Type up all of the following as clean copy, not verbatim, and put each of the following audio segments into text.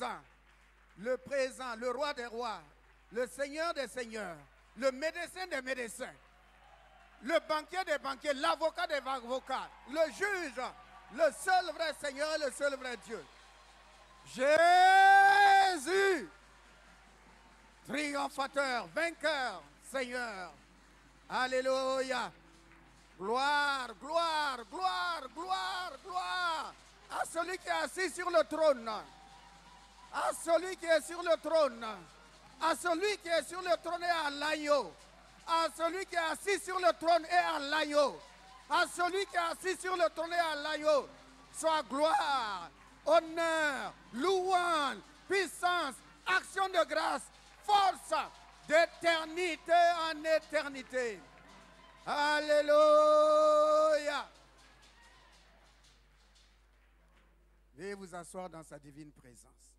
temps, le présent, le roi des rois, le seigneur des seigneurs, le médecin des médecins, le banquier des banquiers, l'avocat des avocats, le juge, le seul vrai Seigneur, le seul vrai Dieu. Jésus, triomphateur, vainqueur, Seigneur. Alléluia. Gloire, gloire, gloire, gloire, gloire à celui qui est assis sur le trône. À celui qui est sur le trône. À celui qui est sur le trône et à l'agneau. À celui qui est assis sur le trône et à l'agneau. À celui qui est assis sur le trône et à l'agneau. Soit gloire, honneur, louange, puissance, action de grâce, force, d'éternité en éternité. Alléluia. Veuillez vous asseoir dans sa divine présence.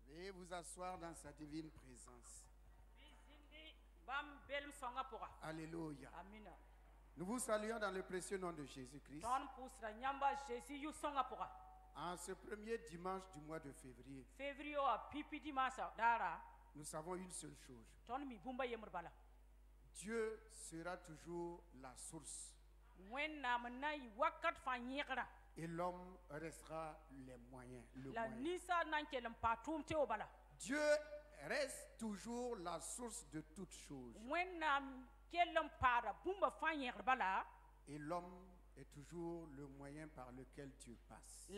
Veuillez vous asseoir dans sa divine présence. Alléluia. Nous vous saluons dans le précieux nom de Jésus-Christ. En ce premier dimanche du mois de février, nous savons une seule chose. Dieu sera toujours la source. Et l'homme restera les moyens. Dieu reste toujours la source de toutes choses. Et l'homme est toujours le moyen par lequel Dieu passe.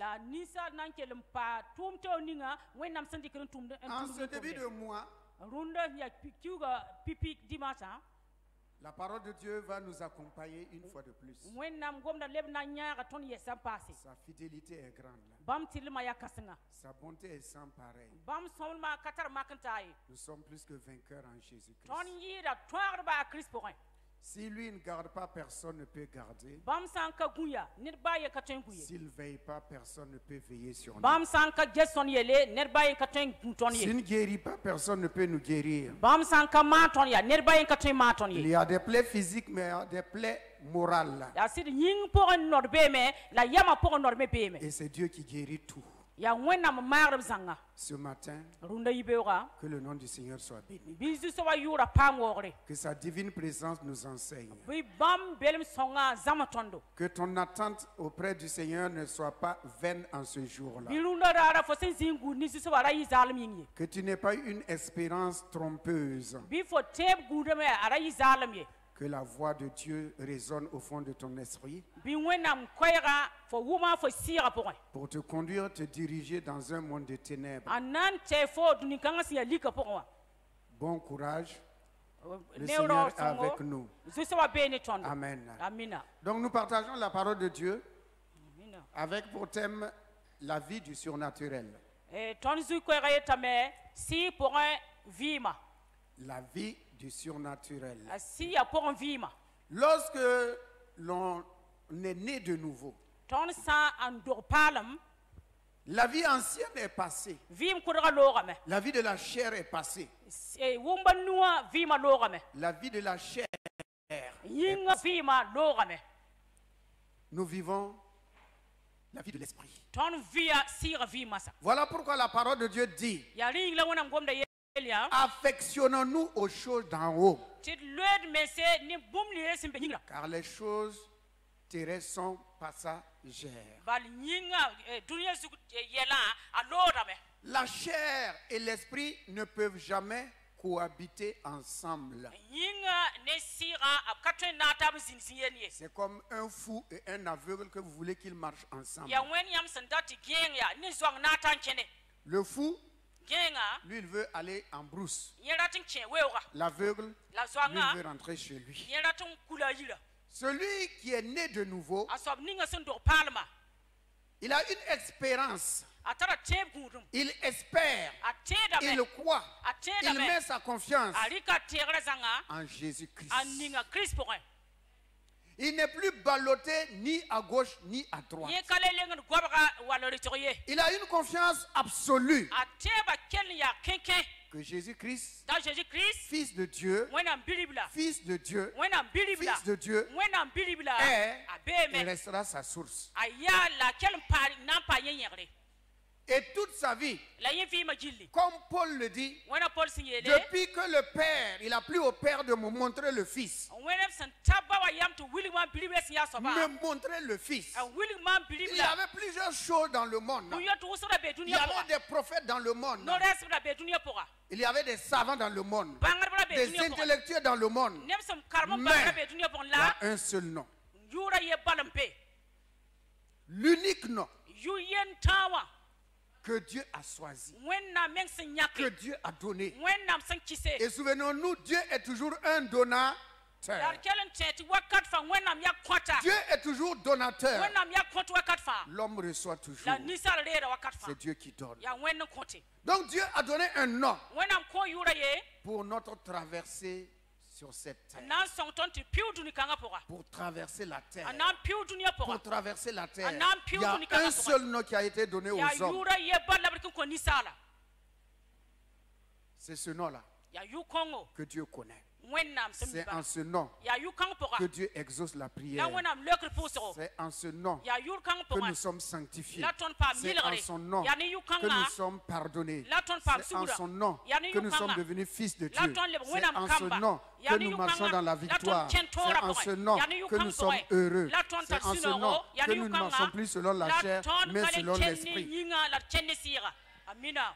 En ce début de mois, la parole de Dieu va nous accompagner une fois de plus. Sa fidélité est grande. Sa bonté est sans pareil. Nous sommes plus que vainqueurs en Jésus-Christ. Si lui ne garde pas, personne ne peut garder. S'il ne veille pas, personne ne peut veiller sur nous. S'il ne guérit pas, personne ne peut nous guérir. Il y a des plaies physiques, mais il y a des plaies morales. Et c'est Dieu qui guérit tout. Ce matin, que le nom du Seigneur soit béni. Que sa divine présence nous enseigne. Que ton attente auprès du Seigneur ne soit pas vaine en ce jour-là. Que tu n'aies pas une espérance trompeuse. Que la voix de Dieu résonne au fond de ton esprit. Pour te conduire, te diriger dans un monde de ténèbres. Bon courage. Le Seigneur est avec nous. Amen. Donc nous partageons la parole de Dieu avec pour thème la vie du surnaturel. La vie du surnaturel. Lorsque l'on est né de nouveau, la vie ancienne est passée. La vie de la chair est passée. La vie de la chair est passée. Nous vivons la vie de l'esprit. Voilà pourquoi la parole de Dieu dit: affectionnons-nous aux choses d'en haut, car les choses terrestres sont passagères. La chair et l'esprit ne peuvent jamais cohabiter ensemble. C'est comme un fou et un aveugle que vous voulez qu'ils marchent ensemble. Le fou, lui, il veut aller en brousse. L'aveugle, lui, il veut rentrer chez lui. Celui qui est né de nouveau, il a une espérance. Il espère, il croit, il met sa confiance en Jésus-Christ. Il n'est plus ballotté ni à gauche ni à droite. Il a une confiance absolue que Jésus-Christ, Fils de Dieu, Fils de Dieu, Fils de Dieu, est et restera sa source. Et toute sa vie, la yin fi ma jilli comme Paul le dit, wana Paul sinyele depuis que le Père, il a plu au Père de me montrer le Fils. wana san taba wa yam to willing man believe ya soba Me montrer le Fils. a willing man believe Il y avait plusieurs choses dans le monde. bu yo to so da be Il y dunia avait des prophètes dans le monde. no res da be dunia poka Il y avait des savants dans le monde. bangar da be Des dunia poka intellectuels dans le monde. nem sam karmo Mais bangar be dunia pon il y la a un seul nom. yura ye balampe L'unique nom yu yen tawa que Dieu a choisi. when na men sen nyake Que Dieu a donné. when nam sen kise Et souvenons-nous, Dieu est toujours un donateur. dar kelen tete wakat fa when nam yak kwata Dieu est toujours donateur. when nam yak kwata wakat fa L'homme reçoit toujours. la nisal rera wakat fa C'est Dieu qui donne. ya when kote Donc Dieu a donné un nom when nam ko yura ye pour notre traversée sur cette terre. nan song ton ti piu duni kanga poka Pour traverser la terre. anan piu dunia poka Pour traverser la terre. Anan Il y piu a duni kanga un poka. seul nom qui a été donné ya aux hommes. yura ye balla barkin ko nisala C'est ce nom-là ya yu kongo que Dieu connaît. when nam sem C'est ba en ce nom ya yu kang poka que Dieu exauce la prière. na when nam lekre puso C'est en ce nom ya yu kang que poka nous sommes sanctifiés. la ton pa C'est en milre son nom ya ni yu que nous kanga sommes pardonnés. La ton pa C'est en sura. son nom Yani que nous yukanga. sommes devenus fils de La Dieu. ton le C'est wenam en ce kamba. nom que Yani nous marchons yukanga. dans la La ton victoire. C'est kentora en pokoy. ce nom Yani que yukanga nous sommes pokoy. heureux. La ton C'est en ce tasinoro. nom Yani que nous ne yukanga. marchons plus selon la chair, ton mais kale selon chenni l'esprit. yinga la chenni sira. Amina.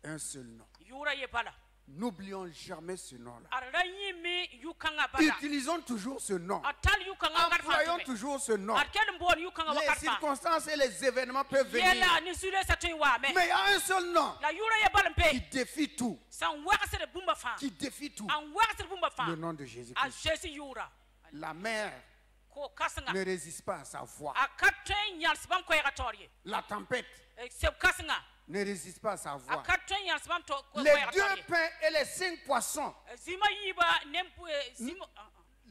Un seul nom. Yura ye bala. N'oublions jamais ce nom-là. Arayi mi yukanga bala. Utilisons toujours ce nom. Atal yukanga Employons karfa. toujours ce nom. Arkel mbon yukanga Les wakarfa. circonstances et les événements peuvent venir. Yela ni sule satun wa me. Mais il y a un seul nom La yura ye bala qui mpe. défie tout. San wakase de bumba fa. Qui défie tout. An wakase de bumba fa. Le nom de Jésus-Christ. A Jésus yura. La mer Ko kasanga. ne résiste pas à sa voix. Akatwen yal sbam ko yagatoriye. La tempête Seb kasanga. ne résiste pas à sa voix. Akatwen yal sbam to ko Les deux yagatoriye. pains et les 5 poissons. Zima yiba nempu zima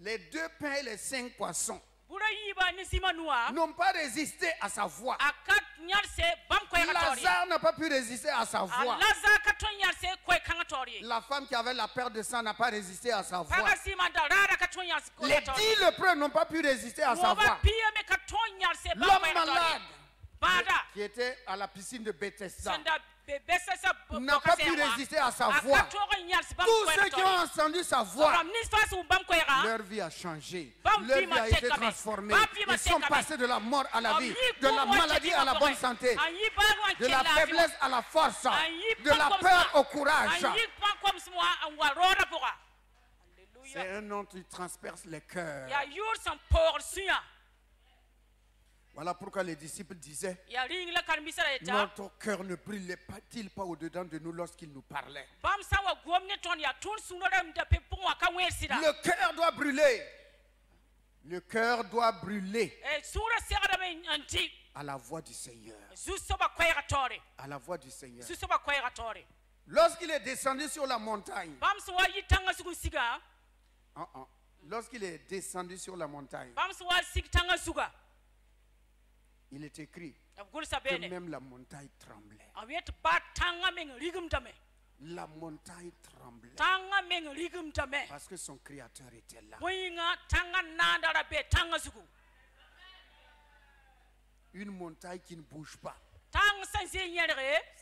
Les 2 pains et les 5 poissons bura yiba ni zima nuwa. n'ont pas résisté à sa voix. Akat nyal se bam ko yagatoriye. Lazare n'a pas pu résister à sa voix. Alaza katwen yal se ko kangatoriye. La femme qui avait la perte de sang n'a pas résisté à sa voix. Faga sima da rara katwen yal ko Les yagatoriye. 10 lépreux n'ont pas pu résister à sa Woba voix. piye me katwen yal se bam ko L'homme yagatoriye. malade Bada. qui était à la piscine de Bethesda Senda bebesa sa n'a pas pu résister à sa voix. Akatwen yal se bam Tous ko ceux qui ont yagatoriye. entendu sa voix, From nis fasu bam ko yaga. leur vie a changé. Bam Leur vie vie a ma été tekame. transformée. Bam vie ma Ils sont tekame. passés de la mort à la Am vie, yi de la ko maladie à la bonne santé, An yi ba wan de la kella faiblesse à la force, An yi de la pa peur kom au courage. An yi pa kom smwa an wa rora poka. C'est Alléluia. un nom qui transperce les cœurs. Ya yur san por suya. Voilà pourquoi les disciples disaient, Ya ring la kan misara eta. notre cœur ne brûlait pas-il pas au-dedans de nous lorsqu'il nous parlait. Bam sa wa gomne ton ya tun sunora mda pe pon wa kan wer sida. Le cœur doit brûler. Le cœur doit brûler Sura sera me anti. à la voix du Seigneur. Zu so ba ko ya tore. À la voix du Seigneur. Zu so ba ko ya tore. Lorsqu'il est descendu sur la montagne, Bam so wa yi tanga sugu siga. lorsqu'il est descendu sur la montagne, Bam so wa sig tanga suga. il est écrit Abgul que sabene. même la montagne tremblait. Awiet ba tanga men rigum tame. La montagne tremblait Tanga men rigum tame. parce que son Créateur était là. Boyinga tanga nanda ra be tanga sugu. Une montagne qui ne bouge pas. Tang san se nyere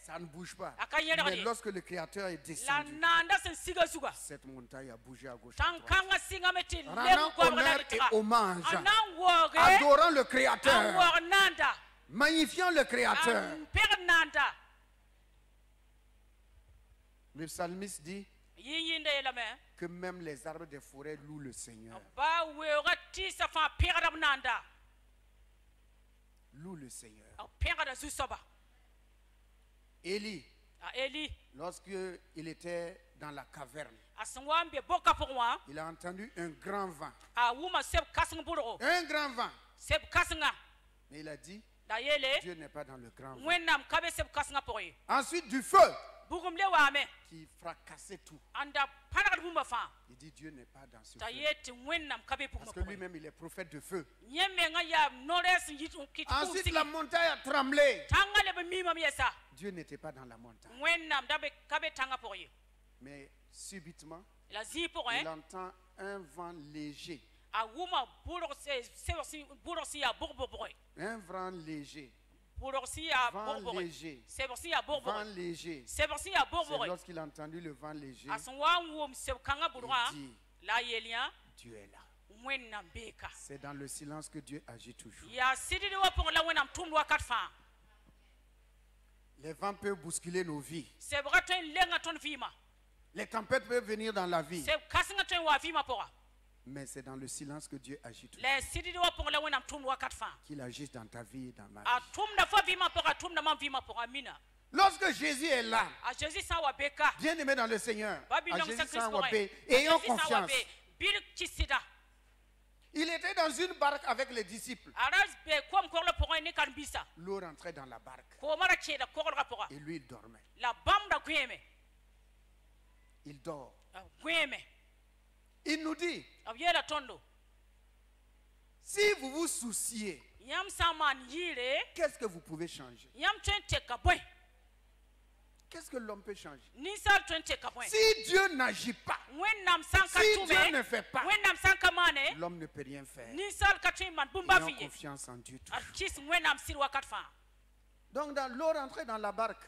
Ça ne bouge pas. Akayere Mais gadi. lorsque le Créateur est la descendu, nanda san siga suga. cette montagne a bougé à gauche. à Tang droite. kanga singa meti Rendant lem ko honneur et hommage, adorant le Créateur, Awor nanda. magnifiant le Créateur. Per nanda. Le psalmiste dit Yiyinde elame. que même les arbres des forêts louent le Seigneur. Ba weurati sa fa per nanda. Loue le Seigneur. Per da susaba. Élie, Eli lorsqu'il était dans la caverne, aswambe boka pour moi. il a entendu un grand vent. A wuma seb kasng buro. Un grand vent. Seb kasnga. Mais il a dit, Da yele. Dieu n'est pas dans le grand vent. Wenam kabe seb kasnga poye. Ensuite, du feu Bugum le wame. qui fracassait tout. Anda paragat bumba fa. Il dit, Dieu n'est pas dans ce Da feu. yeti wenam kabe Parce bumba que poye. lui-même, il est prophète de feu. Nyeme nga ya nores yitu kitu. Ensuite, la montagne a tremblé. Tanga le be mima miesa. Dieu n'était pas dans la montagne. Wenam dabe kabe tanga poye. Mais subitement, La zi pour il entend un vent léger. A wuma buro se si buro si ya burbo boy. Un vent léger. Vent léger. Vent léger. C'est lorsqu'il a entendu le vent léger. Il dit, Dieu est là. C'est dans le silence que Dieu agit toujours. Les vents peuvent bousculer nos vies. Les tempêtes peuvent venir dans la vie. Mais c'est dans le silence que Dieu agit toujours. Qu'il agisse dans ta vie et dans ma vie. Lorsque Jésus est là, bien aimé dans le Seigneur, ayons confiance. Il était dans une barque avec les disciples. L'eau rentrait dans la barque. Et lui, il dormait. Il dort. Il nous dit, si vous vous souciez, qu'est-ce que vous pouvez changer? Qu'est-ce que l'homme peut changer? Si Dieu n'agit pas, si Dieu ne fait pas, l'homme ne peut rien faire. Ayons confiance en Dieu toujours. Donc l'eau rentrait dans la barque.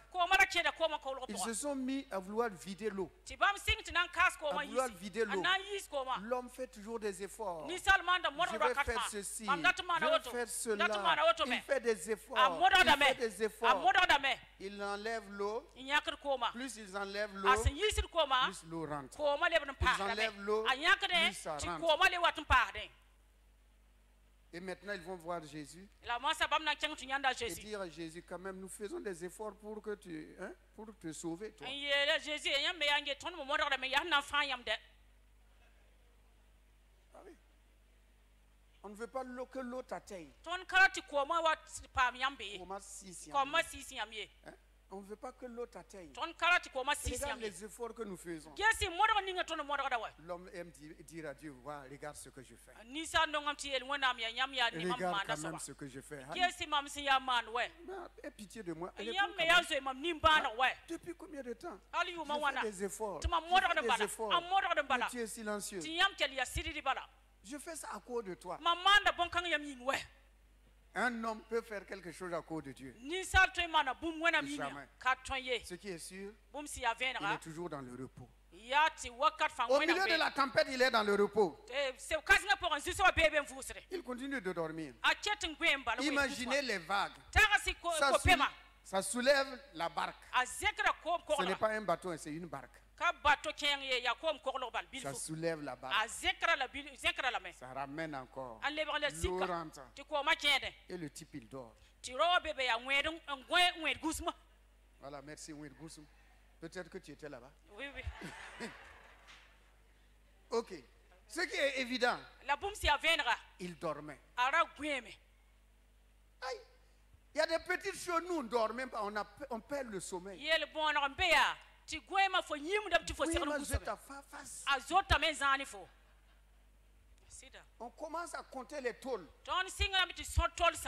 Ils se sont mis à vouloir vider l'eau. À vouloir vider l'eau. L'homme fait toujours des efforts. Je vais faire ceci, je vais faire cela. Il fait des efforts. Il fait des efforts. Il enlève l'eau. Plus ils enlèvent l'eau, plus l'eau rentre. Ils enlèvent l'eau, plus ça rentre. Et maintenant, ils vont voir Jésus et dire à Jésus, quand même, nous faisons des efforts pour que pour te sauver, toi. Ah oui. On ne veut pas que l'eau t'atteigne. On ne veut pas que l'eau t'atteigne. Regarde les efforts que nous faisons. L'homme aime dire à Dieu, voilà, regarde ce que je fais. Regarde quand même ce que je fais. Aie pitié de moi. Depuis combien de temps? Je fais des efforts. Mais tu es silencieux. Je fais ça à cause de toi. Un homme peut faire quelque chose à cause de Dieu. Jamais. Ce qui est sûr, il est toujours dans le repos. Au milieu de la tempête, il est dans le repos. Il continue de dormir. Imaginez les vagues. Ça soulève la barque. Ce n'est pas un bateau, c'est une barque. Ça soulève la barque. Ça ramène encore. L'eau rentre. Et le type, il dort. Voilà, merci. Peut-être que tu étais là-bas. Oui. Ok. Ce qui est évident, il dormait. Aïe. Il y a des petites choses, nous, on ne dort même pas. On perd le sommeil. On commence à compter les tôles.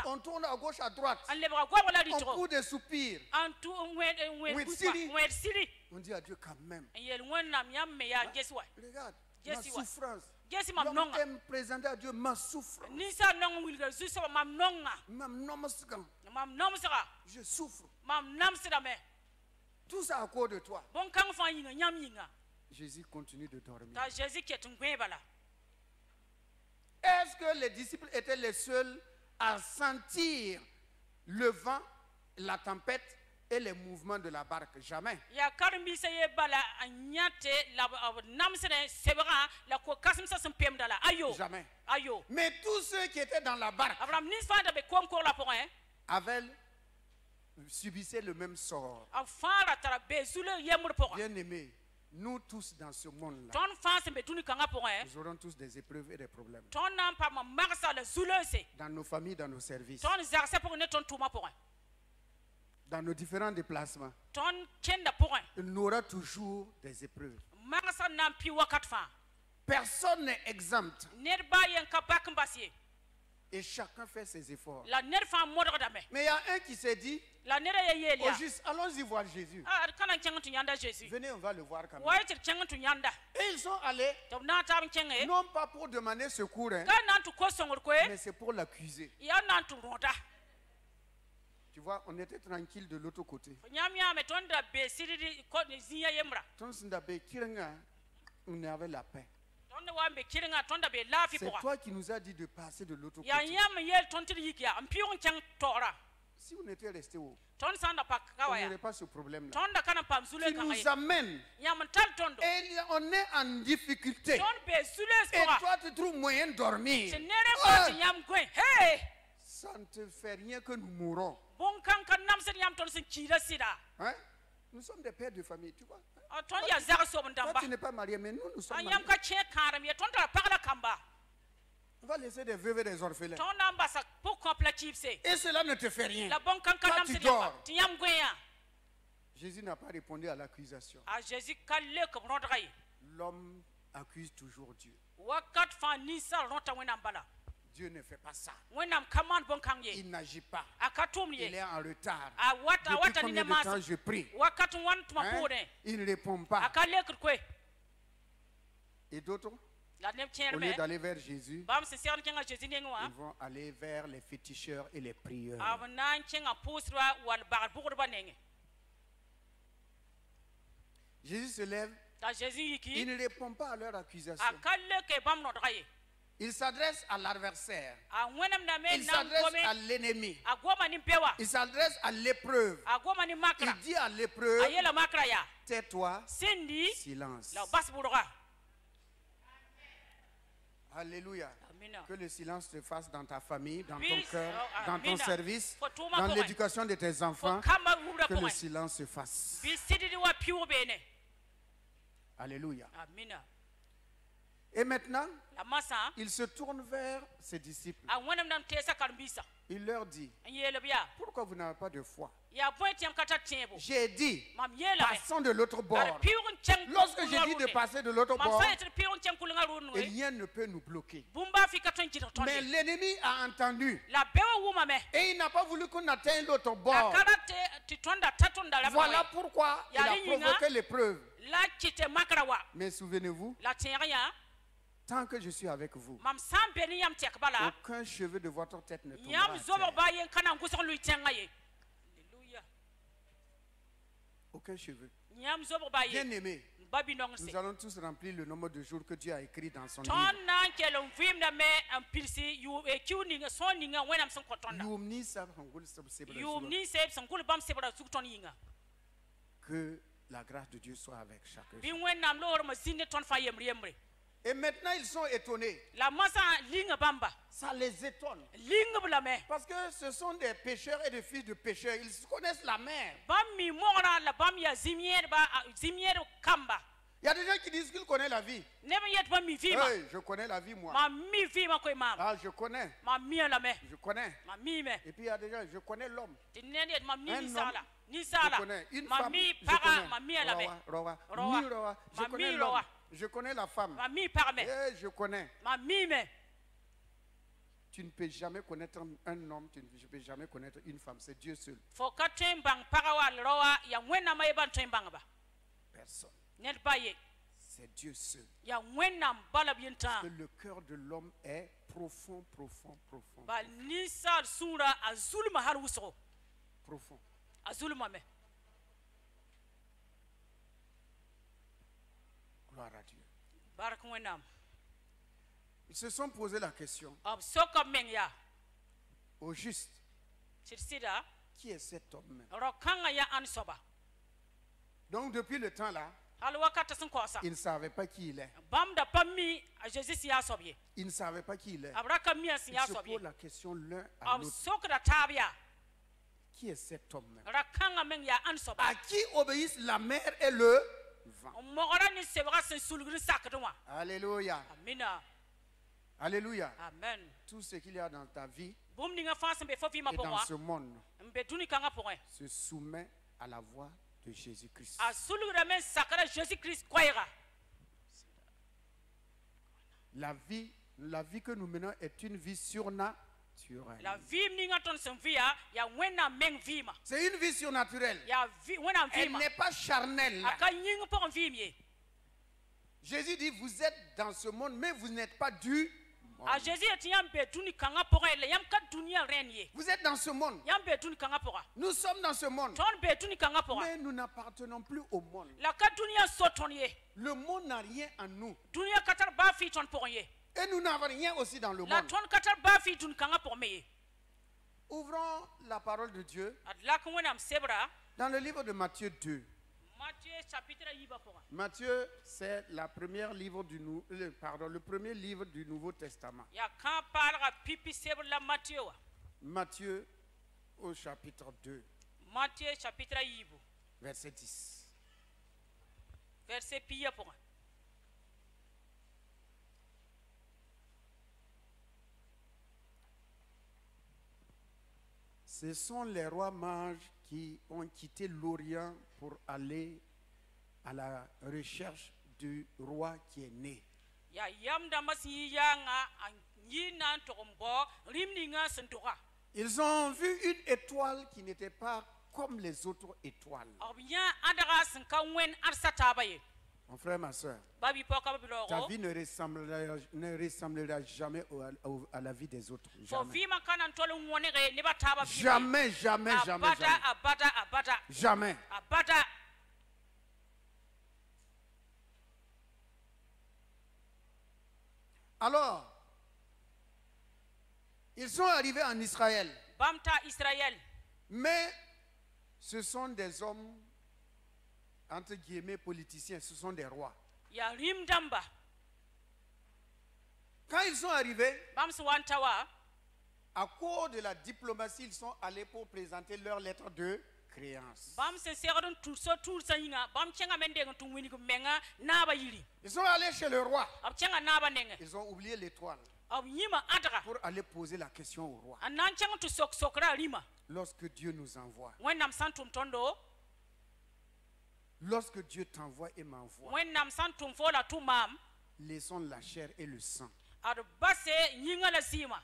On tourne à gauche, à droite. On court des soupirs. On dit à Dieu quand même. Regarde, ma souffrance. L'homme aime présenter à Dieu ma souffrance. Je souffre. Tout ça à cause de toi. Jésus continue de dormir. Est-ce que les disciples étaient les seuls à sentir le vent, la tempête et les mouvements de la barque? Jamais. Jamais. Mais tous ceux qui étaient dans la barque subissaient le même sort. Bien aimé, nous tous dans ce monde-là, nous aurons tous des épreuves et des problèmes. Dans nos familles, dans nos services, dans nos différents déplacements, il y aura toujours des épreuves. Personne n'est exempt. Et chacun fait ses efforts. Mais il y a un qui s'est dit, au juste, allons-y voir Jésus. Venez, on va le voir quand même. Et ils sont allés, non pas pour demander secours, mais c'est pour l'accuser. Tu vois, on était tranquille de l'autre côté. nyam ya me ton da be siridi ko ni zinya yemra On avait la paix. ton da wa be kiringa ton da be lafi C'est pour toi qui nous as dit de passer de l'autre ya côté. nyam yel ton tiri yikia ampion chang tora Si on était resté où, ton sanda pak on kawaya n'aurait pas ce problème-là. ton da kana pam sule Tu kan nous amènes nyam tal tondo et on est en difficulté. ton be sule Et sora toi, tu trouves moyen de dormir. se nere ba Oh, nyam gwen hey ça ne te fait rien que nous mourons. bon kan kan nam se nyam ton sin kira sida Hein? Nous sommes des pères de famille, tu vois. ton ya zara so Toi, ndamba tu n'es pas marié, mais nous sommes anyam mariés. ka che karam ye ton da pakala kamba On va laisser des veuves et des orphelins. ton namba sa pour completif c'est Et cela ne te fait rien. la bon kan kan Toi, nam tu se dors. ti nyam gwen ya Jésus n'a pas répondu à l'accusation. a Jésus kalle ko brodray L'homme accuse toujours Dieu. wakat fa ni sal rota wenam bala Dieu ne fait pas ça. wenam commande bon kan ye Il n'agit pas. akatum Il ye est en retard. a wata Depuis wata ni combien ne de temps mas je prie? wakat wan tuma Hein? pore Il ne répond pas. akalle ko kwe Et d'autres, la ne au tiere lieu me d'aller vers Jésus, bam se ser kenga Jésus ne ngwa ils vont aller vers les féticheurs et les prieurs. avna kenga pusra wal bagal bukur banenge Jésus se lève, ta Jésus il yiki ne répond pas à leur accusation. akalle ke bam no draye Il s'adresse à l'adversaire. a wenam na me Il nam s'adresse gome à l'ennemi. a goma ni pewa Il s'adresse à l'épreuve. a goma ni makra Il dit à l'épreuve, ayela makra ya tais-toi, sindi silence. la bas buruga Alléluia. amina Que le silence se fasse dans ta famille, dans ton Peace. cœur, Oh, dans ton amina. service, Fotuma dans point. l'éducation de tes enfants. kama wura Que le point silence se fasse. bi sididi wa piwo bene Alléluia. amina Et maintenant, la masa il se tourne vers ses disciples. a wenam nam tesa karbisa Il leur dit, yele biya pourquoi vous n'avez pas de foi? ya point tiam kata tiembo J'ai dit, mam yela me passons de l'autre ar bord. piwon chang Lorsque j'ai dit de passer de l'autre mam bord, sa etre piwon chang kulunga runu rien ne peut nous bloquer. bumba fi katon jito ton Mais l'ennemi a entendu. la bewa wuma me Et il n'a pas voulu qu'on atteigne l'autre la bord. karate ti tonda tatonda la Voilà pourquoi il a Yali nyinga. provoqué l'épreuve. la kite makrawa Mais souvenez-vous, la tinya tant que je suis avec vous, mam sambe ni yam tek bala aucun cheveu de votre tête ne tombera yam à zobo terre. ba yen kana ngusor lui tenga ye haleluya Aucun cheveu. yam zobo ba Bien ye aimé, babi nong se nous allons tous remplir le nombre de jours que Dieu a écrit dans son ton livre. nan kelon vim na me am pilsi yu e kiuni nga son ni nga wenam son kotonda Yumni sab hangul sab sebra yu suba. ni se son kul bam se bra su ton yinga Que la grâce de Dieu soit avec chacun. bi wenam lo ma zinde ton fa yemre yemre Et maintenant, ils sont étonnés. la masa linga bamba Ça les étonne. linga bla me Parce que ce sont des pécheurs et des fils de pécheurs. Ils connaissent la mer. bam mi mora la bam ya zimier ba zimier kamba Il y a des gens qui disent qu'ils connaissent la vie. nebe yet ba mi vima Hey, je connais la vie, moi. ma mi vima ko mam Ah, je connais. ma mi la me Je connais. ma mi me Et puis il y a des gens, je connais l'homme. tinene ma mi Un ni homme, sala ni Je sala connais une ma femme. mi Je para connais. ma mi la me Roa, roa, Roa. ni roa. Je Ma connais mi l'homme. roa. Je connais la femme. ma mi para me Eh, je connais. ma mi me Tu ne peux jamais connaître un homme, tu ne peux jamais connaître une femme. C'est Dieu seul. fo ka tembang para wa roa ya wena ma ban tembang ba Personne. net ba ye C'est Dieu seul. ya wena bala bienta Que le cœur de l'homme est profond, profond, profond. ba ni sal sura azul ma har wuso Profond. azul ma me Gloire à Dieu. barak wenam Ils se sont posé la question ab soka men ya au juste, sirsida qui est cet homme même? rokanga ya an soba Donc depuis le temps là, hal wakata sun kosa ils ne savaient pas qui il est. bam da pammi a Jésus ya sobye Ils ne savaient pas qui il est. abraka mi as Ils ya se sobye posent la question l'un à ab l'autre. sokra tabia Qui est cet homme même? rakanga men ya an soba À qui obéissent la mer et le vent? mogora ni sebra sen sulgri sakdwa Alléluia. amina Alléluia. amen Tout ce qu'il y a dans ta vie bum ninga fas be fofi ma et bon dans ce monde mbe duni kanga point se soumet à la voix de Jésus-Christ. a sulgra men sakara Jésus Christ koyra La vie que nous menons est une vie surnaturelle. la vie ninga ton sen via ya wena men vima C'est une vie surnaturelle. ya vi wena Elle vima n'est pas charnelle. aka nying pour vimie Jésus dit, vous êtes dans ce monde, mais vous n'êtes pas du monde. A Jésus est yam be duni kanga pora ele yam ka dunia renye. Vous êtes dans ce monde. Yam be duni kanga pora. Nous sommes dans ce monde. Ton be duni kanga pora. Mais nous n'appartenons plus au monde. La ka dunia sotonye. Le monde n'a rien en nous. Dunia katar ba fi ton poronye. Et nous n'avons rien aussi dans le La monde. ton katar ba fi duni kanga pormeye. Ouvrons la parole de Dieu Adla kwenam sebra. dans le livre de Matthieu 2. Matthieu chapitre yiba pora. Matthieu, c'est le premier livre du Nouveau Testament. Ya kan parga pipi sebra la Matthieu wa. Matthieu au chapitre 2, Matthieu chapitre yibu. verset 10. Verset piya pora. Ce sont les rois mages qui ont quitté l'Orient pour aller à la recherche du roi qui est né. Ya yam damasi yanga yina tokombo rimninga sentura. Ils ont vu une étoile qui n'était pas comme les autres étoiles. Bien adara senka wen arsatabaye. Mon frère, ma soeur, Babi poka biloro. ta vie ne ressemblera jamais à la vie des autres. For Jamais. vima kana ntolo ngwonere ne bataba. Jamais, jamais, jamais, Abada jamais. abada abada. Jamais. Abada. Alors, ils sont arrivés en Israël, Bamta Israël. mais ce sont des hommes, entre guillemets, politiciens, ce sont des rois. Ya rim damba. Quand ils sont arrivés, Bams wantawa. à cause de la diplomatie, ils sont allés pour présenter leur lettre de créance. Bam se segadon turso tursa yinga. Bam chenga mende ngun wini ko menga naba yili. Ils sont allés chez le roi. Ab chenga naba nenge. Ils ont oublié l'étoile Ab yima adara. pour aller poser la question au roi. Anan chenga tu sok sokra lima. Lorsque Dieu nous envoie, When nam santum tondo. lorsque Dieu t'envoie et m'envoie, When nam santum fola tu mam. laissons la chair et le sang Ad basse yinga la sima.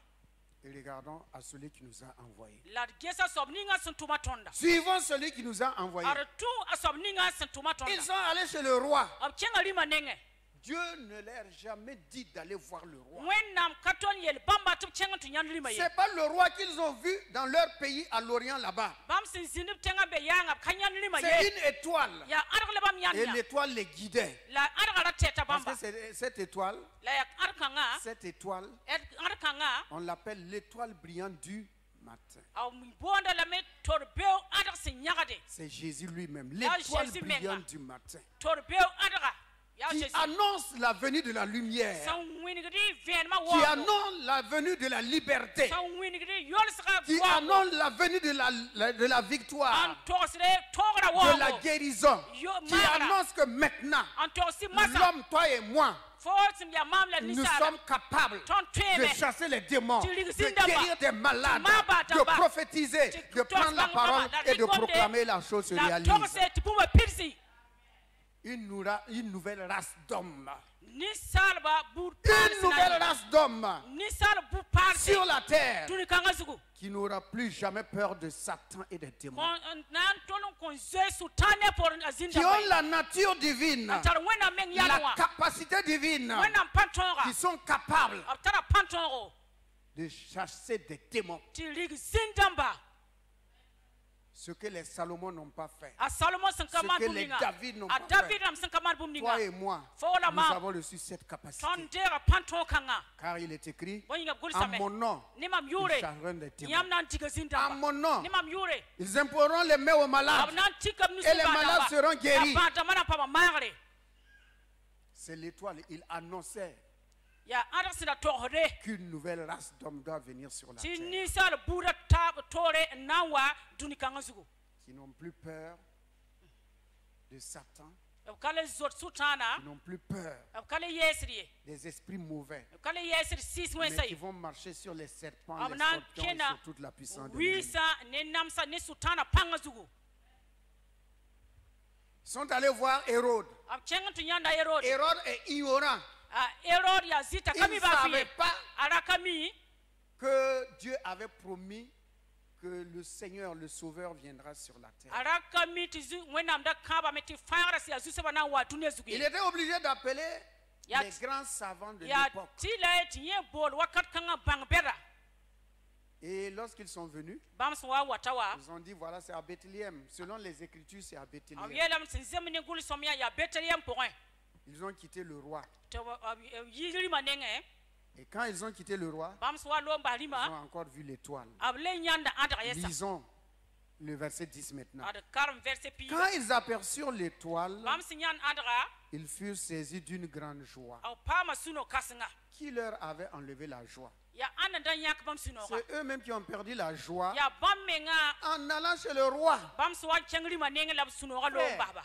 et regardons à celui qui nous a envoyés. La gesa sobninga sentuma tonda. Suivons celui qui nous a envoyés. Ad tu asobninga sentuma tonda. Ils sont allés chez le roi. Ab chenga lima nenge. Dieu ne leur a jamais dit d'aller voir le roi. When nam katon yel bamba tu chenga tu nyan lima ye. Ce n'est pas le roi qu'ils ont vu dans leur pays à l'Orient là-bas. Bam sin sinip tenga be yanga kanyan lima C'est ye. une étoile. Ya adar le bam Et yanya. l'étoile les guidait. La adar la teta Parce bamba. que cette étoile, La ya arkanga. Arkanga. on l'appelle l'étoile brillante du matin. Au mbonda la me torbeo adar sin yagade. C'est Jésus lui-même, l'étoile Jésus brillante du matin, Torbeo adara. Ya qui Jésus. annonce la venue de la lumière, San winigdi venma qui wo. annonce la venue de la liberté, San winigdi yol saka qui wo. annonce la venue de la An victoire, tosre togra wo. de la guérison, qui annonce que maintenant, An tosi masa. l'homme, toi et moi, Forsim ya mam la nous nisala. sommes capables Ton de tweme. chasser les démons, Tu de zindaba. guérir des malades, Tu de mabata. prophétiser, Tu de prendre la tosbang parole mama. La et de rikonde. proclamer la chose se La réalise. tokse tipuma pirsi. Une nouvelle race d'hommes. Nisalba bur Une nouvelle race d'hommes Nisal bu parsi. sur la terre Tuni kanga sugu. qui n'aura plus jamais peur de Satan et des démons. Nan tolon kon Jésus tane por azinda. Qui ont la nature divine, Atar wena men la yanwa. capacité divine, Wena pantonga. qui sont capables Atara pantongo. de chasser des démons. Ti lig zindamba. Ce que les Salomon n'ont pas fait. A Salomon sankaman Ce que les buminga. David n'ont A pas David fait. nam sankaman buminga. Toi et moi, Fola nous ma. avons reçu cette capacité. Tondera panton kanga. Car il est écrit, Boyinga en gulisame. mon nom, Nimam ils yure. chasseront des démons. Yam nan tiga En zindamba. mon nom, Nimam yure. ils imposeront les mains aux malades. Abnan tikam Et les malades seront guéris. Abadamana papa magre. C'est l'étoile. Il annonçait Ya arasina tohre. qu'une nouvelle race d'hommes doit venir sur la terre. Ti nisal bura tab tore nawa duni kanga sugu. Qui n'ont plus peur de Satan. Kale zot sutana. Qui n'ont plus peur Kale yesri. des esprits mauvais. Kale yesri sis Mais qui wensai. vont marcher sur les serpents, les Abnan scorpions et kena. sur toute la puissance de l'ennemi. Wisa ne namsa ne sutana panga sugu. Ils sont allés voir Hérode. Ab chenga tu nyanda Herod. Hérode est ignorant. Herod ya zita Il kami ne ba savait fiye. pas Ara kami. que Dieu avait promis que le Seigneur, le Sauveur, viendra sur la terre. Ara kami tizu wenam da kaba meti fara si azusa bana wa dunia zugu. Il était obligé d'appeler Ya les grands savants de ya l'époque. tila tinye bol wakat kanga bangbera. Et lorsqu'ils sont venus, Bam swa watawa. ils ont dit voilà, c'est à Bethléem. Selon les Écritures, c'est à Bethléem. Yelam sinzemne gul somya ya Bethlehem point. Ils ont quitté le roi. To yiri manenge. Et quand ils ont quitté le roi, Bam swa lo ils balima. ont encore vu l'étoile. Able nyanda andra yesa. Lisons le verset 10 maintenant. Ad karam verset pi. Quand ils aperçurent l'étoile, Bam sinyan andra ils furent saisis d'une grande joie. au pama suno kasinga. Qui leur avait enlevé la joie? Ya ananda yak bam suno. C'est eux-mêmes qui ont perdu la joie Ya bam menga en allant chez le roi. bam swa chengri manenge lab suno lo Frère, baba.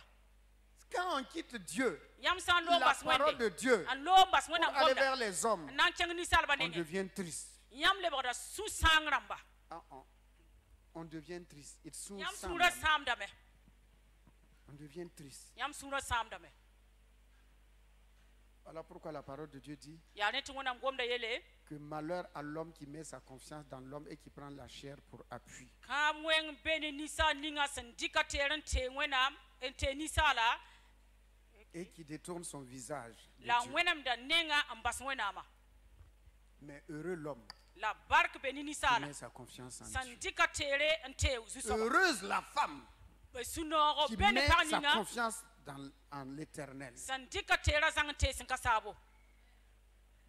Quand on quitte Dieu, Yam san lo la bas parole de Dieu, an lo bas pour wena aller gonda. vers les hommes, Nan chengni sal on banenge. devient triste. Yam le bada su sangramba. Ah, on devient triste. Yam sura samdame. On devient triste. Yam sura samdame. Voilà pourquoi la parole de Dieu dit Ya ne tungona ngomda yele. que malheur à l'homme qui met sa confiance dans l'homme et qui prend la chair pour appui. Kamwen bene nisa ninga sendika teren te wena ente nisa la Et qui détourne son visage de la Dieu. wenam da nenga ambas wenama. Mais heureux l'homme La barque bene nisa qui la met sa confiance en Dieu. sendika tere ente uzuso. Heureuse la femme Sunoro qui bene met sa parninga confiance en l'éternel. sendika tera zangte sinkasabo.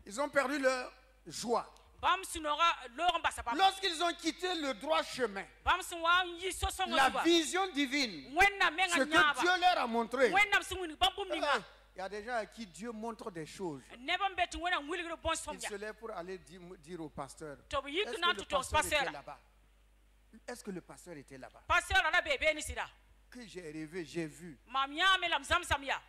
Ils ont perdu leur joie. Bam sunora lor mbasa papa. Lorsqu'ils ont quitté le droit chemin, Bam sunwa yi sosongo la ba. vision divine, Wenna ce menga que nyaba. Dieu leur a montré. Wenna sunguni bambum ninga. Il y a des gens à qui Dieu montre des choses. Never bet when I'm willing to bon Ils something. se lèvent pour aller dire au pasteur. To be you Est-ce can que le to pasteur était passer. là-bas? Est-ce que le pasteur était là-bas? Passer la bébé ni sida. Que j'ai rêvé, j'ai vu. Mamia me lam zam samia.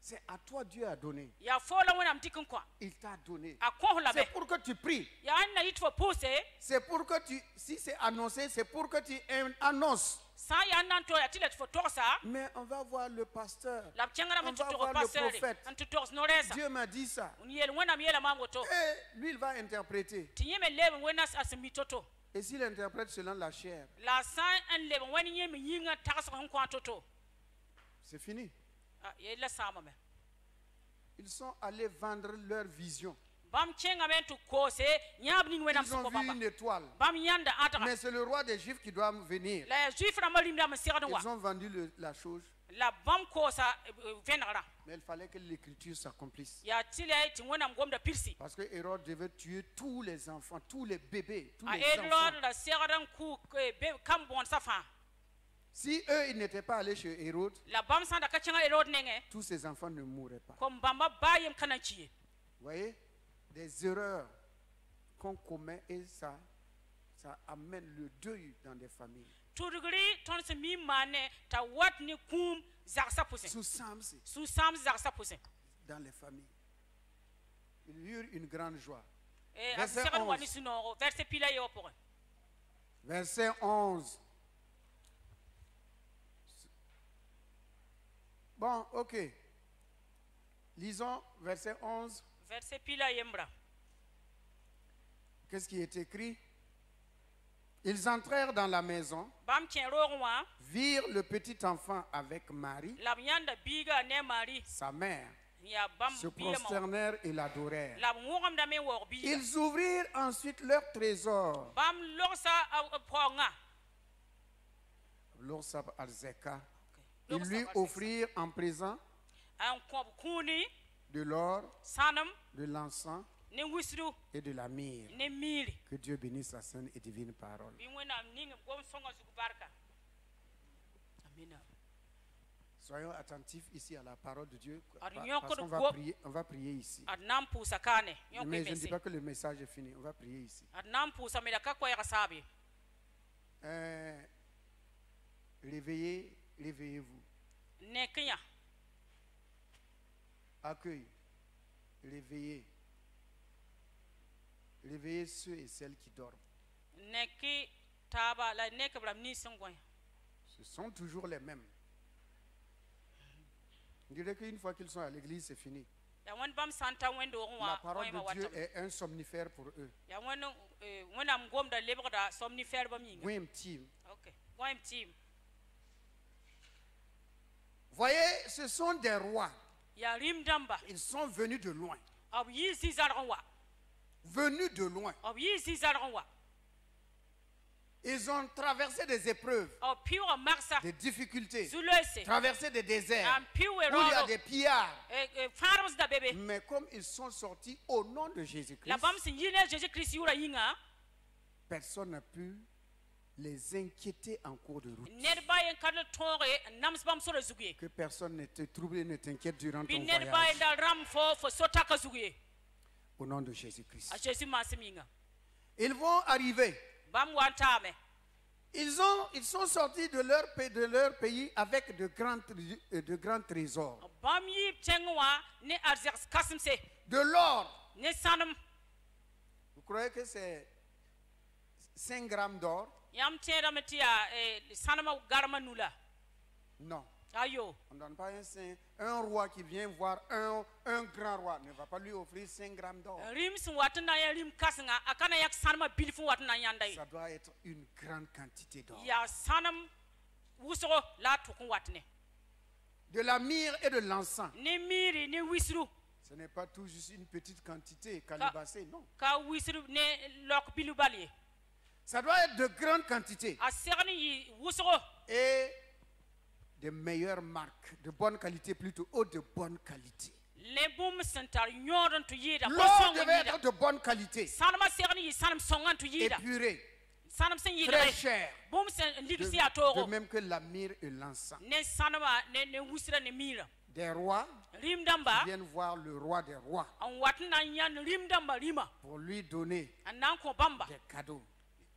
C'est à toi Dieu a donné. Ya fola when I'm taking kwa. Il t'a donné. A kon la be. C'est pour que tu pries. Ya na it for pose. C'est pour que tu, si c'est annoncé, c'est pour que tu annonces. Sa ya nan to ya tilet for tosa. Mais on va voir le pasteur. La changara On me va to voir le passer. prophète. And to tos no resa. Dieu m'a dit ça. Yel when am yela mango to. Et lui, il va interpréter. Tinye me lebe when as mitoto. Et s'il interprète selon la chair, La sa an lebe when ye me yinga takas on kwa toto. c'est fini. Ah yela sama me. Ils sont allés vendre leur vision. Bam chenga men to kose nyab ni when am Ils ont so vu baba. une étoile. Bam yanda atra. Mais c'est le roi des Juifs qui doit venir. La juif na malim da me sirada wa. Ils ont vendu la chose, La bam kosa venara. mais il fallait que l'écriture s'accomplisse. Ya tile ti wona ngomda pirsi. Parce que Hérode devait tuer tous les enfants, tous les bébés, tous A les edlord enfants. la siradan ku be kam bon safa. Si eux, ils n'étaient pas allés chez Hérode, La bam sanda ka chenga elod nenge tous ces enfants ne mourraient pas. kom bamba bayem kananchi. Vous voyez? Des erreurs qu'on commet et ça amène le deuil dans des familles. Turugri ton se mi mane ta wat ni kum zaksa pousse. Sous Samson, Sous sam zaksa pousse. dans les familles. Ils eurent une grande joie. Eh Verset asiran 11. wani sunoro verset pila yo pour. Verset 11. Bon, ok. Lisons verset 11. Verset pila yembra. Qu'est-ce qui est écrit? Ils entrèrent dans la maison, Bam chen rorwa virent le petit enfant avec Marie, la yanda biga ne mari sa mère, ya bam se bila mo. prosternèrent et l'adorèrent. La ngom da me wor biga. Ils ouvrirent ensuite leur trésor. Bam lorsa ponga. L'Orsab al-Zeka. Ils L'Orsab lui al-Zeka. offrirent en présent An ko kuni de l'or, sanam de l'encens ne wisru et de la myrrhe. ne miri. Que Dieu bénisse sa sainte et divine parole. Bi wona ninga gom songa su barka. Amina. Soyons attentifs ici à la parole de Dieu. Ar Parce nyoko qu'on do on va prier ici. Adnam pusa kane nyoko Mais je ne dis mesi. pas que le message est fini. On va prier ici. Adnam pusa meda ka ko ya sabi. Réveillez-vous. Ne kinya. Accueille. Réveillez. Réveillez ceux et celles qui dorment. Ne ki taba la ne ka bram ni songwa. Ce sont toujours les mêmes. On dirait qu'une fois qu'ils sont à l'église, c'est fini. Ya won bam santa wendo wa. La parole de Dieu est un somnifère pour eux. Ya won wona ngom da lebra da somnifère bam yinga. Wim team. Okay. Team. Voyez, ce sont des rois ya rim damba Ils sont venus de loin. ab yi zizarwa Venus de loin. ab yi zizarwa Ils ont traversé des épreuves, ab piwa marsa des difficultés, zulese traversé des déserts am piwe où il y a ro des pillards. farms da bebe Mais comme ils sont sortis au nom de Jésus-Christ, la bam sin yine Jésus Christ yura yinga personne n'a pu les inquiéter en cours de route. nedba yen kadle tore nams bam sore zuguye Que personne ne te trouble et ne t'inquiète durant bi ton nedba voyage. yen dal ram fo sotaka zuguye Au nom de Jésus-Christ. a Jésus masiminga Ils vont arriver. bam wantame Ils sont sortis de leur pays avec de grands trésors. bam yi tengwa ne arzex kasimse De l'or. ne sanam Vous croyez que c'est 5 grammes d'or? yam tera metia sanama garma nula Non. ayo On ne donne pas un roi qui vient voir un grand roi. Ne va pas lui offrir 5 grammes d'or. rim sin watna ya rim kasnga akana yak sanama bilfu watna yandai Ça doit être une grande quantité d'or. ya sanam wusro la tukun watne De la myrrhe et de l'encens. ne miri ne wisru Ce n'est pas tout juste une petite quantité calebassée, non. ka wisru ne lok bilu bali Ça doit être de grandes quantités a serni yi wusro et de meilleures marques, de bonne qualité plutôt, ou de bonne qualité. le bum sentar nyoron tu yida L'or devait être de bonne qualité, sanama serni yi sanam songan tu yida épuré, sanam sen yida très cher. bum sen De, ligsi atoro de même que la myrrhe et l'encens. ne sanama ne wusra ne mira Des rois rim damba viennent voir le roi des rois an watna yan rim damba rima pour lui donner anan ko bamba des cadeaux.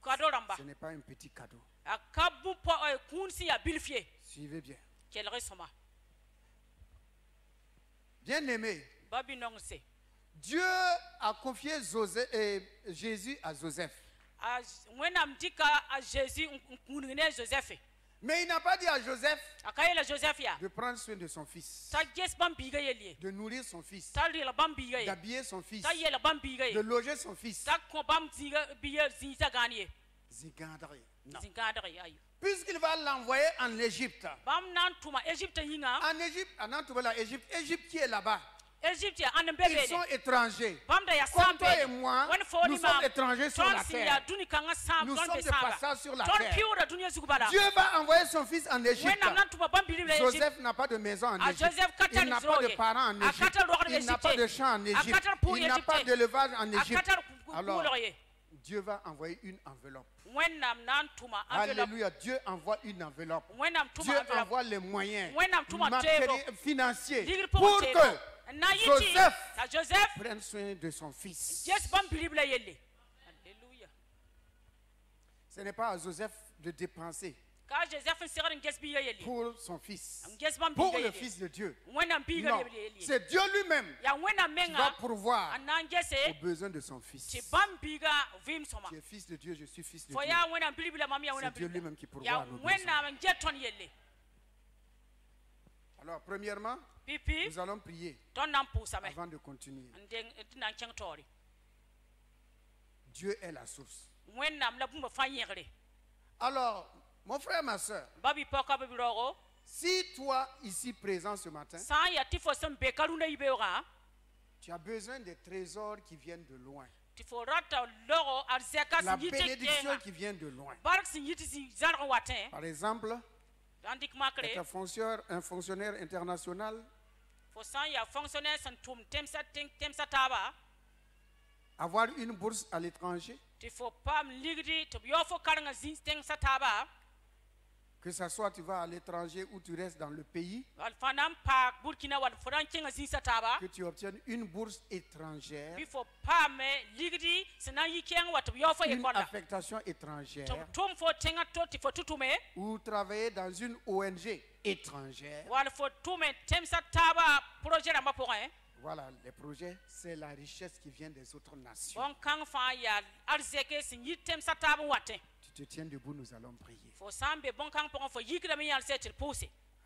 kado ramba Ce n'est pas un petit cadeau. akabu po kunsi ya bilfie Suivez bien. kelre soma Bien-aimé, babi nongse Dieu a confié Jésus à Joseph. wenam dika a Jésus kungne Joseph Mais il n'a pas dit à Joseph akayela Joseph ya de prendre soin de son fils, ta jes bam biga yeli de nourrir son fils, ta rila bam biga ye d'habiller son fils, ta yela bam biga de ye loger son fils. ta ko bam ziga biya zinza gani Zigandri. Non. zingadre ayo Puisqu'il va l'envoyer en Égypte. bam nan tuma Égypte yinga En Égypte, Égypte qui est là-bas. Égypte ya anan Ils bebe sont étrangers. bam da ya Comme sambe toi et moi, nous sommes étrangers sur la terre. Nous sommes de passage sur la terre. Dieu va envoyer son fils en Égypte. Joseph n'a pas de maison en Égypte. Il n'a pas de parents en Égypte. Il n'a pas de champ en Égypte. Il n'a pas d'élevage en Égypte. Alors, Dieu va envoyer une enveloppe. Alléluia. Dieu envoie une enveloppe. Dieu envoie les moyens financiers pour que Joseph prenne soin de son fils. Ce n'est pas à Joseph de dépenser pour son fils, pour le fils de Dieu. Non, c'est Dieu lui-même qui va pourvoir aux besoins de son fils. Tu es fils de Dieu, je suis fils de Dieu. C'est Dieu lui-même qui pourvoit à nos besoins. Alors, premièrement, nous allons prier avant de continuer. Dieu est la source. Alors, mon frère, ma soeur, si toi, ici présent ce matin, tu as besoin des trésors qui viennent de loin, la bénédiction qui vient de loin. Par exemple, être un fonctionnaire international, avoir une bourse à l'étranger, que ce soit tu vas à l'étranger ou tu restes dans le pays, que tu obtiennes une bourse étrangère, une affectation étrangère, ou travailler dans une ONG étrangère. Voilà, les projets, c'est la richesse qui vient des autres nations. Tu te tiens debout, nous allons prier.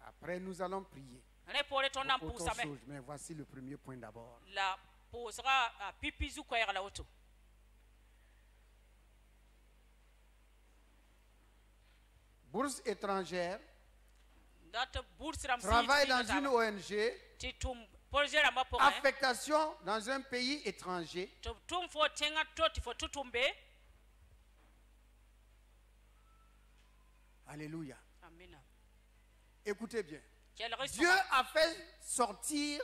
Après, nous allons prier. Autre chose, mais voici le premier point d'abord. Bourse étrangère, travail dans une ONG, projet ramba pour hein Affectation dans un pays étranger. to tum fo tenga toti fo tutumbe. Alléluia. Amina. Écoutez bien. Quel risque Dieu a fait sortir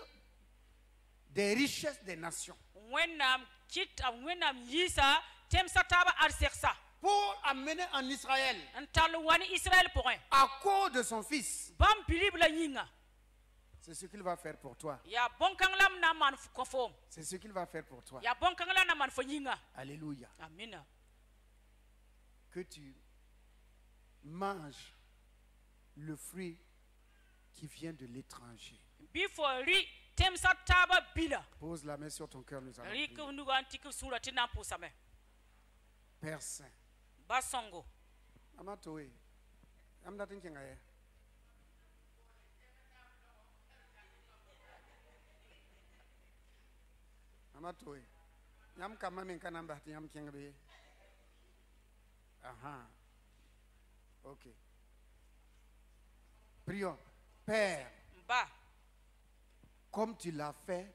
des richesses des nations wenam kit wenam yisa tem sataba arseksa pour amener en Israël antal wani Israël pour un à cause de son fils. bam bilibla yinga C'est ce qu'il va faire pour toi. ya bonkanglam na man conforme C'est ce qu'il va faire pour toi. ya bonkanglam na man fo yinga. Alléluia. Amina. Que tu manges le fruit qui vient de l'étranger. Before ri tem sataba bila Pose la main sur ton cœur, nous allons ri prier. ko nugo antiku surati na pusame Père Saint. basongo Amatoe. Amdatin kengaye. Amatoe. Yam kama min kanamba yam kengabe. Aha. OK. Prions. Père, ba comme tu l'as fait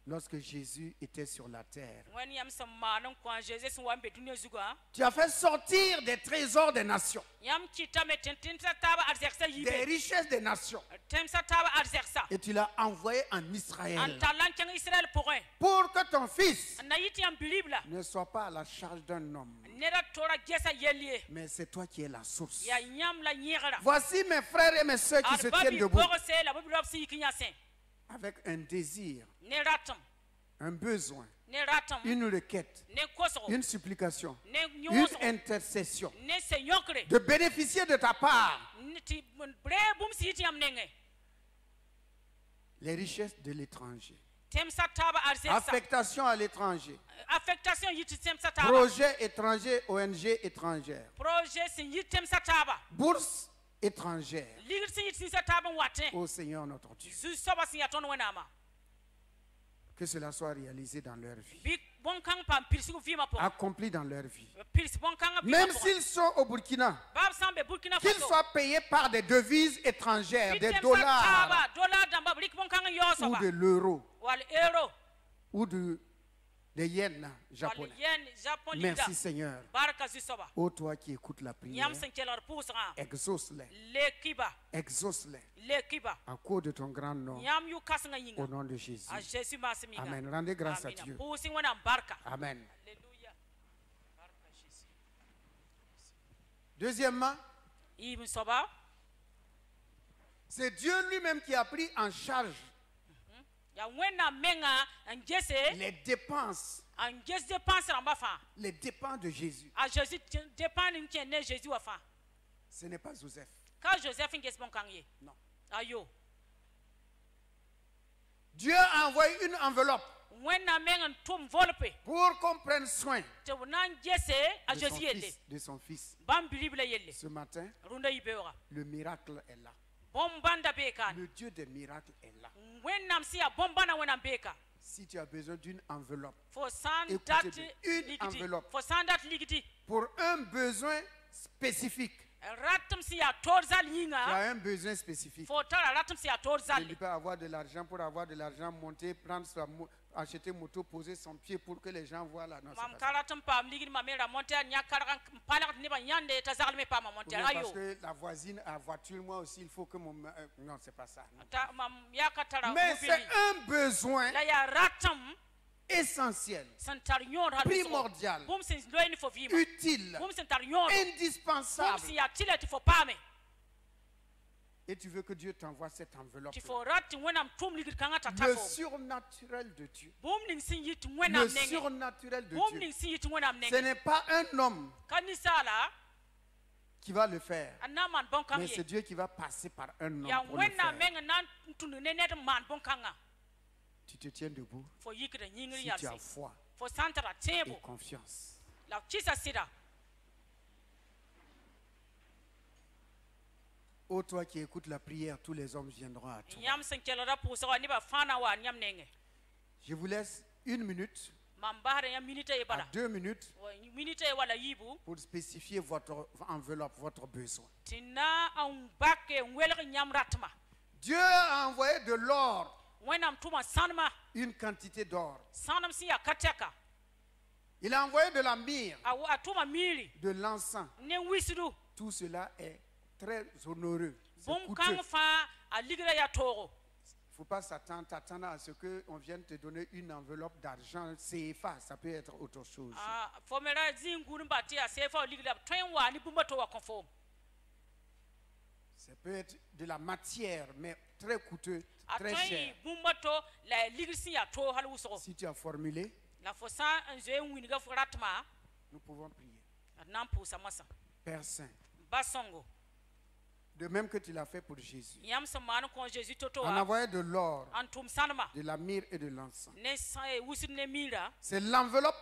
lorsque Jésus était sur la terre. wani yam sammanan kwa Jesus wambe dunya zuga Tu as fait sortir des trésors des nations, yam kitame tentin sataba arseksa des yibe richesses des nations, tem sataba arseksa et tu l'as envoyé en Israël antalan kang Israël pour un pour que ton fils na yiti yam bilibla ne soit pas à la charge d'un homme, nera tora gesa yelie mais c'est toi qui es la source. ya nyam la nyegara Voici mes frères et mes sœurs qui se tiennent debout borose la biblop si kinyasen avec un désir, ne ratam un besoin, ne ratam une requête, ne koso une supplication, ne une nyoso intercession, ne se yokre de bénéficier de ta part ne ti bre bum si yiti yam nenge les richesses de l'étranger. tem sataba arseksa Affectation à l'étranger. affectation yiti tem sataba Projet étranger, ONG étrangère. projet sin yiti tem sataba Bourse étrangère. ligir sin yiti sataba watin Ô Seigneur notre Dieu, zu soba sin yaton wenama que cela soit réalisé dans leur vie, big bon kang pam pilsi ko vima pour accompli dans leur vie. pilsi bon kang Même s'ils sont au Burkina, bab sambe burkina qu'ils faso soient payés par des devises étrangères, des Bitem dollars sataba dollar damba brik bon kang yo ou soba de l'euro wal euro ou des yens wal japonais. yen japon lida Merci Seigneur. baraka zu soba Ô toi qui écoutes la prière, nyam sen kelar pusra exauce-les, le kiba exauce-les le kiba à cause de ton grand nom, nyam yu kasnga yinga au nom de Jésus. a Jésus masminga Amen. Rendez grâce à Dieu. pusin wana barka Amen. alléluia barka Jésus Deuxièmement, ibn soba c'est Dieu lui-même qui a pris en charge ya wena menga ngese les dépenses, ngese dépense ramba fa les dépenses de Jésus. a Jésus dépend ni ne Jésus wa fa Ce n'est pas Joseph. ka Joseph ngese bon kangye Non. ayo Dieu a envoyé une enveloppe wena menga tum volpe pour qu'on prenne soin te nan ngese a de son Jésus yelle fils. De son fils. bam bilibla yelle Ce matin, runda yibewra le miracle est là. bombanda beka Le Dieu des miracles est là. wenam si a bombana wena beka Si tu as besoin d'une enveloppe for sandat Écoutez bien, une ligiti enveloppe. for sandat ligiti pour un besoin spécifique, ratum si a torzal tu yinga as un besoin spécifique. for tara ratum si a Tu torzal ne peux avoir de l'argent pour avoir de l'argent, monter, prendre acheter moto, poser son pied pour que les gens voient là. Non, c'est mam pas ça. karatum pam ligiti mamera monter nya karakan palak ni ba nyande ta zagal me pam Ou monter bien ayo parce que la voisine a voiture, moi aussi, il faut que mon... non, c'est pas ça. non. ta mam ya katara Mais c'est un besoin la ya ratum essentiel, santar nyon ha primordial, bum sin loini fo vima utile, bum sin tar nyon bum indispensable. sin ya tilati fo pame Et tu veux que Dieu t'envoie cette enveloppe. ti fo ratti wenam tum ligiti kanga ta Le tafo surnaturel de Dieu. bum ning sin yiti Le wenam nenge surnaturel de bum Dieu. ning sin yiti wenam Ce nenge n'est pas un homme kanisala qui va le faire, anaman bon mais c'est kangye Dieu qui va passer par un homme ya pour le wenam faire. menga nan tunu nenet man bon kanga Tu te tiens debout fo yikita nyingri si tu as yalse foi fo santara et tebo confiance. la kisa sida Ô toi qui écoutes la prière, tous les hommes viendront à toi. nyam sen kelora pusa wa ni ba fana wa nyam nenge Je vous laisse 1 minute mam bahara ya minute e à bala 2 minutes minute e wala yibu pour spécifier votre enveloppe, votre besoin. tina an bakke welga nyam ratma Dieu a envoyé de l'or wẽnnaam tʋma sãnema une quantité d'or. sãnem sẽn yaa ka tɛka Il a envoyé de la myrrhe, a tʋma miiri de l'encens. ne wisdu Tout cela est très onéreux. C'est bũmb coûteux. kãng fãa a ligra yaa toogo Il ne faut pas t'attendre à ce qu'on vienne te donner une enveloppe d'argent CFA. Ça peut être autre chose. fo me ra zĩig gũud n ba tɩ yaa seefa ligra b tõe n waa ne bũmba tɩ wa kõ foom Ça peut être de la matière, mais très coûteux, a très tõe cher. yɩ bũmba to la ligr sẽn yaa toog hal wʋsgo Si tu as formulé, la fo sã n zoe n wĩnga ratmã nous pouvons prier. d na n pʋʋsa masã Père Saint, ba sõngo de même que tu l'as fait pour Jésus, yãmb sẽn maan n kõ Jésus to-to en wa envoyant de l'or, n tʋm sãnema de la myrrhe et de l'encens. ne wusd ne miirã C'est l'enveloppe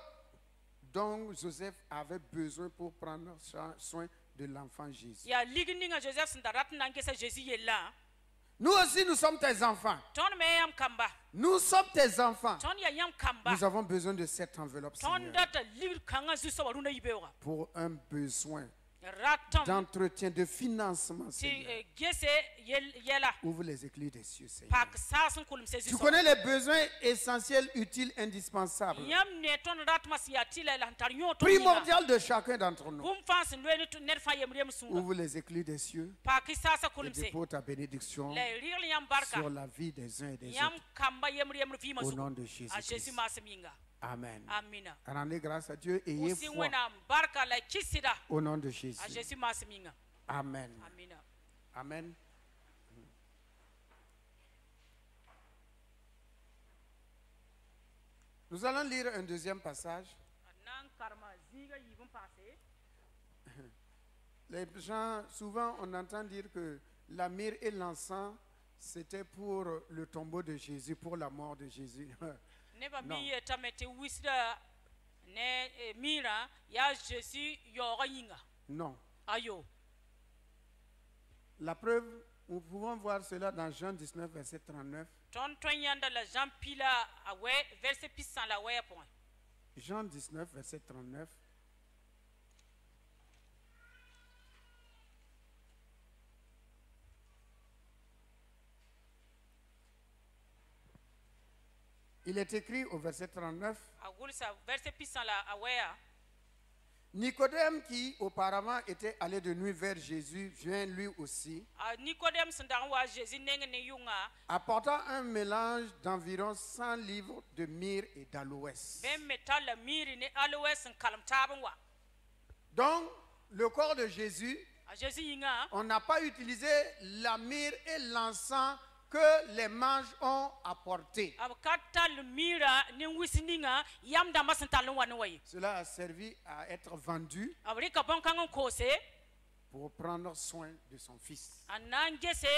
dont Joseph avait besoin pour prendre soin de l'enfant Jésus. yaa ligr ninga Joseph sẽn da rat n na n gesa Jésus yellã Nous aussi, nous sommes tes enfants. tõnd me yaa yãmb kamba Nous sommes tes enfants. tõnd yaa yãmb kamba Nous avons besoin de cette enveloppe, tõnd Seigneur, data ligr kãngã zu-soabã rũnã yibeoogã pour un besoin ratame d'entretien, de financement, Seigneur. tɩ gese yɛla Ouvre les éclés des cieux, Seigneur. pak saas n kulmse Tu connais les besoins essentiels, utiles, indispensables, yãmb ne tõnd ratmã sẽn yaa tɩla la sẽn tar yõ tõnd yĩnga primordial de chacun d'entre nous. bũmb fãa sẽn loe ned fãa yem-rem sũnga Ouvre les éclés des cieux pak y saasa et kulmse dépose ta bénédiction la y rɩgl yãmb barka sur la vie des uns et des yãmb autres. kamba yem-rem vɩɩmã Au zugu nom de a Jésus-Christ. Jésus maasem yĩnga Amen. amina Rendez grâce à Dieu et ayez pʋsɩ foi wẽnnaam barka la y kɩsda au nom de Jésus. a Jésus maasem yĩnga Amen. amina Amen. Nous allons lire un deuxième passage. d na n karema zĩiga yiib n paase Les gens, souvent, on entend dire que la myrrhe et l'encens, c'était pour le tombeau de Jésus, pour la mort de Jésus. nebã Non. mi yetame tɩ wisda ne miirã yaa Jésus yaoogã yĩnga Non. ayo La preuve, nous pouvons voir cela dans Jean 19, verset 39. tõnd tõe yãnda la Jean pila a wɛ verset pisã la wɛɛ pʋgẽ Jean 19, verset 39. Il est écrit au verset 39, a gʋlsa verset pisã la a wɛya Nicodème qui auparavant était allé de nuit vers Jésus vient lui aussi, a Nicodème sẽn dag n wa a Jésus neng ne yʋnga apportant un mélange d'environ 100 livres de myrrhe et d'aloès. bẽmb me tar la miiri ne aloɛ sẽn kalem taab n wa Donc, le corps de Jésus, a Jésus yĩnga on n'a pas utilisé la myrrhe et l'encens que les mages ont apporté. b ka tall miirã ne wis ninga yam dãmbã sẽn tall n wa ne wa ye Cela a servi à être vendu b rɩka bõn-kãng n koose pour prendre soin de son fils. a na n gese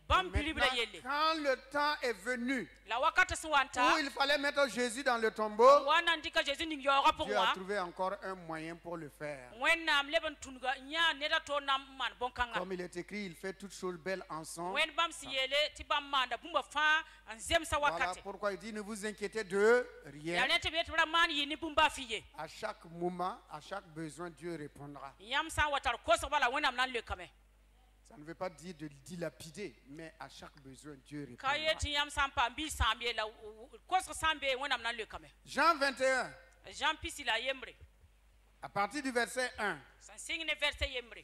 bãmb bilibra Maintenant, yelle quand le temps est venu la wakat sẽn wa n ta où il fallait mettre Jésus dans le tombeau, wa na n dɩka Jésus ning yaoogã pʋgẽ Dieu a wã trouvé encore un moyen pour le faire. wẽnnaam leb n tũnga n yãa neda toor na n maan bõn-kãngã Comme il est écrit, il fait toutes choses belles ensemble. wẽnd bãmb sẽn yeele tɩ bãmb maanda bũmba fãa n zemsa Voilà wakate pourquoi il dit, ne vous inquiétez de yaa rien. rẽ tɩ b yet tɩ b ra maan yɩ ne bũmba a fɩ ye À chaque moment, à chaque besoin, Dieu répondra. yãmb sã n wa tar kosg bala wẽnnaam na n leokame Ça ne veut pas dire de dilapider, mais à chaque besoin, Dieu ka yet répondra. tɩ yãmb sã n paam bɩ sãam ye la kosg sã n bee wẽnnaam na n leokame Jean 21, Jean pisi la yembre à partir du verset 1. sẽn sɩng ne verset yembre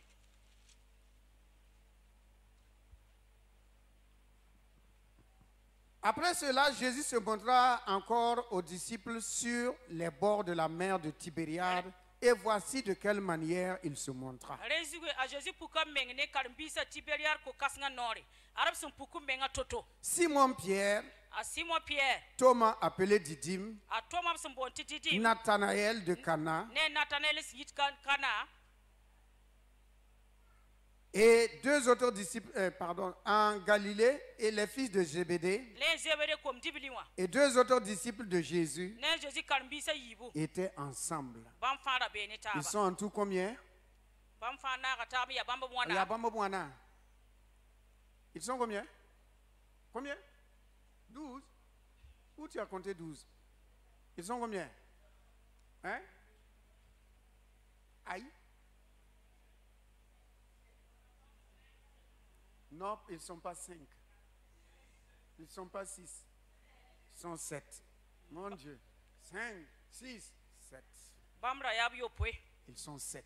Après cela, Jésus se montra encore aux disciples sur les bords de la mer de Tibériade, et voici de quelle manière il se montra. rẽ zugu a Jésus puka meng ne karen-biisã tiberiar ko-kãsengã noore arab sẽn puk n menga to-to Simon Pierre, a Simon Pierre Thomas appelé Didyme, a Toma b sẽn boond tɩ Didim Nathanaël de Cana ne Natanel sẽn yit Kana et deux autres disciples en Galilée et les fils de Zébédée le Zebede kom dibli wã et deux autres disciples de Jésus ne Jésus karen-biisã yiibu étaient ensemble. bãmb fãa ra bee ne Ils taaba sont en tout combien? bãmb fãa naaga taab yaa bãmb b Il y a wãna Bamba Bouana. Ils sont combien? Combien? 12. Où tu as compté 12? Ils sont combien? Hein? Aïe. Non, ils ne sont pas 5. Ils ne sont pas 6. sont 7. Mon Dieu. 5, 6, 7. bamra yab yopwe Ils sont 7.